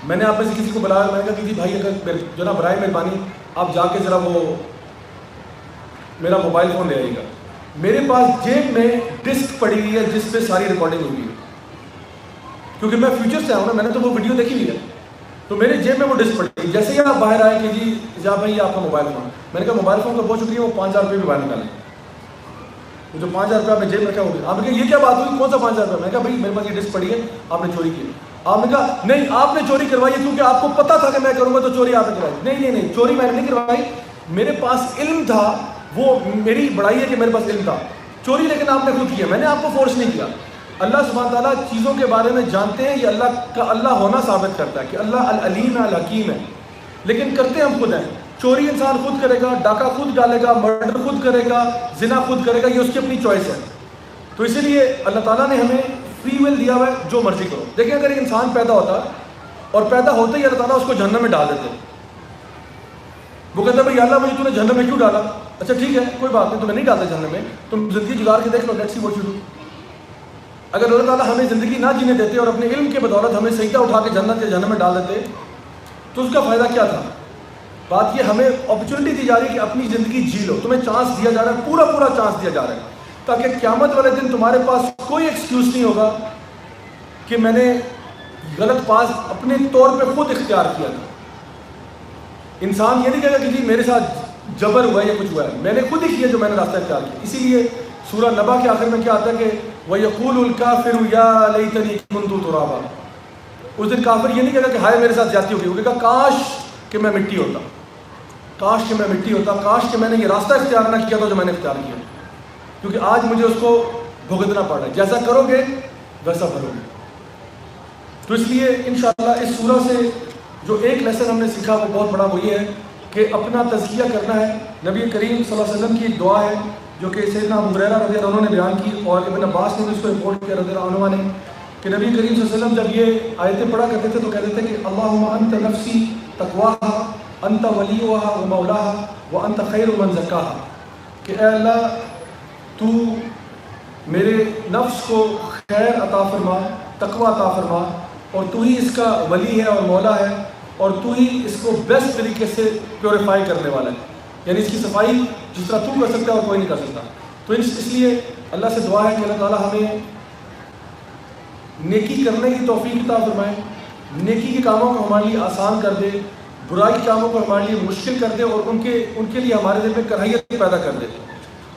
میں نے آپ میں سے کسی کو بلایا، میں نے کہا کہ بھائی اگر جو نا برائے مہربانی آپ جا کے ذرا وہ میرا موبائل فون لے آئیے گا. میرے پاس جیب میں ڈسک پڑی ہوئی ہے جس پہ ساری ریکارڈنگ ہوئی ہے، کیونکہ میں فیوچر سے آؤں نا، میں نے تو وہ ویڈیو دیکھی ہوئی ہے. تو میرے جیب میں وہ ڈسک پڑی ہوئی. جیسے ہی آپ باہر آئے کہ جی جا بھائی یہ آپ کا موبائل فون، میں نے کہا موبائل فون تو بہت شکریہ، وہ 5000 روپے بھی باہر نکالیں. وہ جو 5000 روپے آپ نے جیب میں رکھا ہوگی. آپ نے کہا یہ کیا بات ہوئی، کون سا 5000 روپے؟ میں نے کہا بھائی میرے پاس یہ ڈسک پڑی ہے، آپ نے چوری کی. آپ نے کہا نہیں آپ نے چوری کروائی ہے کیونکہ آپ کو پتا تھا کہ میں کروں گا تو چوری آپ نے کروائی. نہیں چوری میں نے نہیں کروائی، میرے پاس علم تھا. وہ میری بڑائی ہے کہ میرے پاس علم تھا. چوری لیکن آپ نے خود کیا، میں نے آپ کو فورس نہیں کیا. اللہ سبحانہ تعالیٰ چیزوں کے بارے میں جانتے ہیں، یہ اللہ کا اللہ ہونا ثابت کرتا ہے کہ اللہ العلیم ہے، الحکیم ہے، لیکن کرتے ہم خود ہیں. چوری انسان خود کرے گا، ڈاکہ خود ڈالے گا، مرڈر خود کرے گا، زنا خود کرے گا، یہ اس کی اپنی چوائس ہے. تو اسی لیے اللہ تعالیٰ نے ہمیں فری ول دیا ہوا ہے، جو مرضی کرو. دیکھیں اگر ایک انسان پیدا ہوتا اور پیدا ہوتے ہی اللہ تعالیٰ اس کو جہنم میں ڈال دیتے، وہ کہتا ہے بھائی اللہ مجھے تو نے جہنم میں کیوں ڈالا؟ اچھا ٹھیک ہے کوئی بات نہیں، تمہیں نہیں ڈالتا جہنم میں، تم زندگی گزار کے دیکھ لو، let's see what you do. اگر اللہ تعالیٰ ہمیں زندگی نہ جینے دیتے اور اپنے علم کے بدولت ہمیں سجدہ اٹھا کے جنت یا جہنم میں ڈال دیتے تو اس کا فائدہ کیا تھا؟ بات یہ ہمیں اپرچونٹی دی جا رہی ہے کہ اپنی زندگی جی لو. تمہیں چانس دیا جا رہا ہے، پورا چانس دیا جا رہا ہے، تاکہ قیامت والے دن تمہارے پاس کوئی ایکسکیوز نہیں ہوگا کہ میں نے غلط پاس اپنے طور پہ خود اختیار کیا تھا. انسان یہ نہیں کہے گا کہ جی میرے ساتھ جبر ہوا ہے یا کچھ ہوا ہے، میں نے خود ہی کیا جو میں نے راستہ اختیار کیا. اسی لیے سورہ نبا کے آخر میں کیا آتا ہے کہ وَيَقُولُ الْكَافِرُ يَا لَيْتَنِي كُنتُ تُرَابًا. اس دن کافر یہ نہیں کہے گا کہ ہائے میرے ساتھ زیادتی ہو گئی، وہ کہے گا کاش کہ میں مٹی ہوتا، کاش کہ میں مٹی ہوتا، کاش کہ میں نے یہ راستہ اختیار نہ کیا تھا جو میں نے اختیار کیا، کیونکہ آج مجھے اس کو بھگتنا پڑ رہا ہے. جیسا کرو گے ویسا بھرو گے. تو اس لیے انشاءاللہ اس سورہ سے جو ایک لیسن ہم نے سیکھا وہ بہت بڑا، وہ یہ ہے کہ اپنا تزکیہ کرنا ہے. نبی کریم صلی اللہ علیہ وسلم کی ایک دعا ہے جو کہ سیدنا ابو ہریرہ رضی اللہ عنہ نے بیان کی اور ابن عباس نے بھی اس کو رپورٹ کیا رضی اللہ عنہ نے، کہ نبی کریم صلی اللہ علیہ وسلم جب یہ آیتیں پڑھا کرتے تھے تو کہتے تھے کہ اللہم انت نفسی تقواها انت ولیوها و مولاها و انت خیر من زکاها. کہ اے اللہ تو میرے نفس کو خیر عطا فرما، تقوی عطا فرما، اور تو ہی اس کا ولی ہے اور مولا ہے، اور تو ہی اس کو بیسٹ طریقے سے پیوریفائی کرنے والا ہے، یعنی اس کی صفائی جس طرح تو کر سکتا ہے اور کوئی نہیں کر سکتا. تو اس لیے اللہ سے دعا ہے کہ اللہ تعالیٰ ہمیں نیکی کرنے کی توفیق عطا فرمائے، نیکی کے کاموں کو ہمارے لیے آسان کر دے، برائی کے کاموں کو ہمارے لیے مشکل کر دے، اور ان کے لیے ہمارے دل میں کراہیت پیدا کر دے.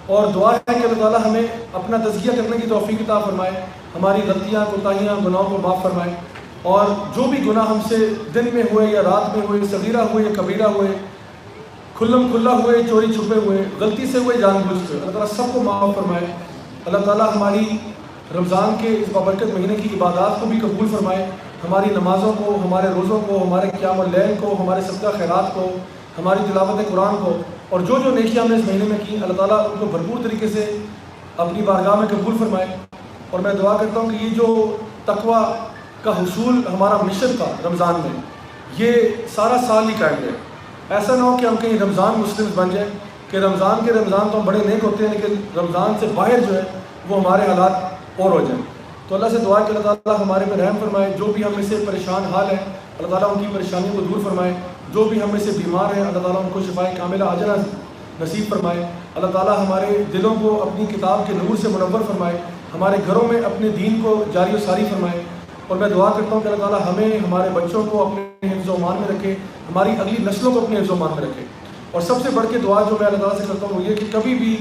اور دعا ہے کہ اللہ تعالیٰ ہمیں اپنا تزکیہ کرنے کی توفیق عطا فرمائے، ہماری غلطیاں کوتاہیاں گناہوں کو معاف فرمائے. اور جو بھی گناہ ہم سے دن میں ہوئے یا رات میں ہوئے، صغیرہ ہوئے یا کبیرہ ہوئے، کھلم کھلا ہوئے، چوری چھپے ہوئے، غلطی سے ہوئے، جان بوجھ کے، اللہ تعالیٰ سب کو معاف فرمائے۔ اللہ تعالیٰ ہماری رمضان کے اس بابرکت مہینے کی عبادات کو بھی قبول فرمائے، ہماری نمازوں کو، ہمارے روزوں کو، ہمارے قیام اللیل کو، ہمارے صدقہ خیرات کو، ہماری تلاوت قرآن کو، اور جو نیکیاں ہم نے اس مہینے میں کی، اللہ تعالیٰ ان کو بھرپور طریقے سے اپنی بارگاہ میں قبول فرمائے۔ اور میں دعا کرتا ہوں کہ یہ جو تقویٰ کا حصول ہمارا مشن تھا رمضان میں، یہ سارا سال ہی قائم رہے۔ ایسا نہ ہو کہ ہم کہیں رمضان مسلم بن جائیں کہ رمضان تو ہم بڑے نیک ہوتے ہیں، لیکن رمضان سے باہر جو ہے وہ ہمارے حالات اور ہو جائیں۔ تو اللہ سے دعا کہ اللہ تعالیٰ ہمارے پہ رحم فرمائے، جو بھی ہم میں سے پریشان حال ہے اللہ تعالیٰ ان کی پریشانیوں کو دور فرمائے، جو بھی ہم میں سے بیمار ہیں اللہ تعالیٰ ان کو شفائے کاملہ عاجلہ نصیب فرمائے۔ اللہ تعالیٰ ہمارے دلوں کو اپنی کتاب کے نور سے منور فرمائے، ہمارے گھروں میں اپنے دین کو جاری و ساری فرمائے۔ اور میں دعا کرتا ہوں کہ اللہ تعالیٰ ہمیں، ہمارے بچوں کو اپنے حفظ و امان میں رکھے، ہماری اگلی نسلوں کو اپنے حفظ و امان میں رکھے۔ اور سب سے بڑھ کے دعا جو میں اللہ تعالیٰ سے کرتا ہوں وہ یہ کہ کبھی بھی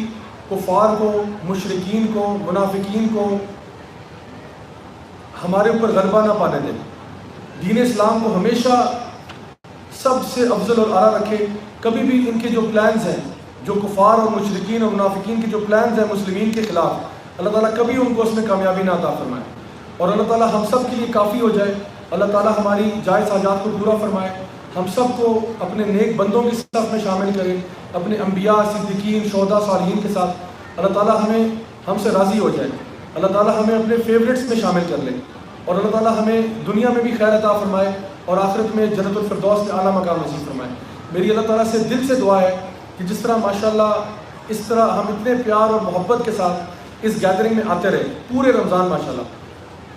کفار کو، مشرکین کو، منافقین کو ہمارے اوپر غلبہ نہ پانے دیں، دین اسلام کو ہمیشہ سب سے افضل اور اعلیٰ رکھے۔ کبھی بھی ان کے جو پلانز ہیں، جو کفار اور مشرکین اور منافقین کے جو پلانز ہیں مسلمین کے خلاف، اللہ تعالیٰ کبھی ان کو اس میں کامیابی نہ عطا فرمائے، اور اللہ تعالیٰ ہم سب کے لیے کافی ہو جائے۔ اللہ تعالیٰ ہماری جائز حاجات کو پورا فرمائے، ہم سب کو اپنے نیک بندوں کی صف میں شامل کرے، اپنے انبیاء، صدیقین، شہداء، صالحین کے ساتھ۔ اللہ تعالیٰ ہم سے راضی ہو جائے، اللہ تعالیٰ ہمیں اپنے فیوریٹس میں شامل کر لے، اور اللہ تعالیٰ ہمیں دنیا میں بھی خیر عطا فرمائے اور آخرت میں جنت الفردوس میں اعلیٰ مقام نصیب فرمائے۔ میری اللہ تعالیٰ سے دل سے دعا ہے کہ جس طرح ماشاءاللہ اس طرح ہم اتنے پیار اور محبت کے ساتھ اس گیدرنگ میں آتے رہے پورے رمضان ماشاءاللہ،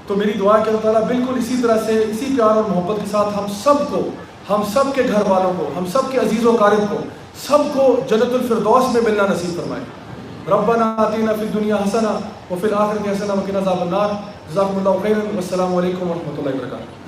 تو میری دعا ہے کہ اللہ تعالیٰ بالکل اسی طرح سے، اسی پیار اور محبت کے ساتھ ہم سب کو، ہم سب کے گھر والوں کو، ہم سب کے عزیز و اقارب کو، سب کو جنت الفردوس میں ملنا نصیب فرمائے۔ ربنا آتنا فی الدنیا حسنہ وفی الآخرۃ حسنہ وقنا عذاب النار۔ جزاکم اللہ خیرا، والسلام علیکم ورحمۃ اللہ وبرکاتہ۔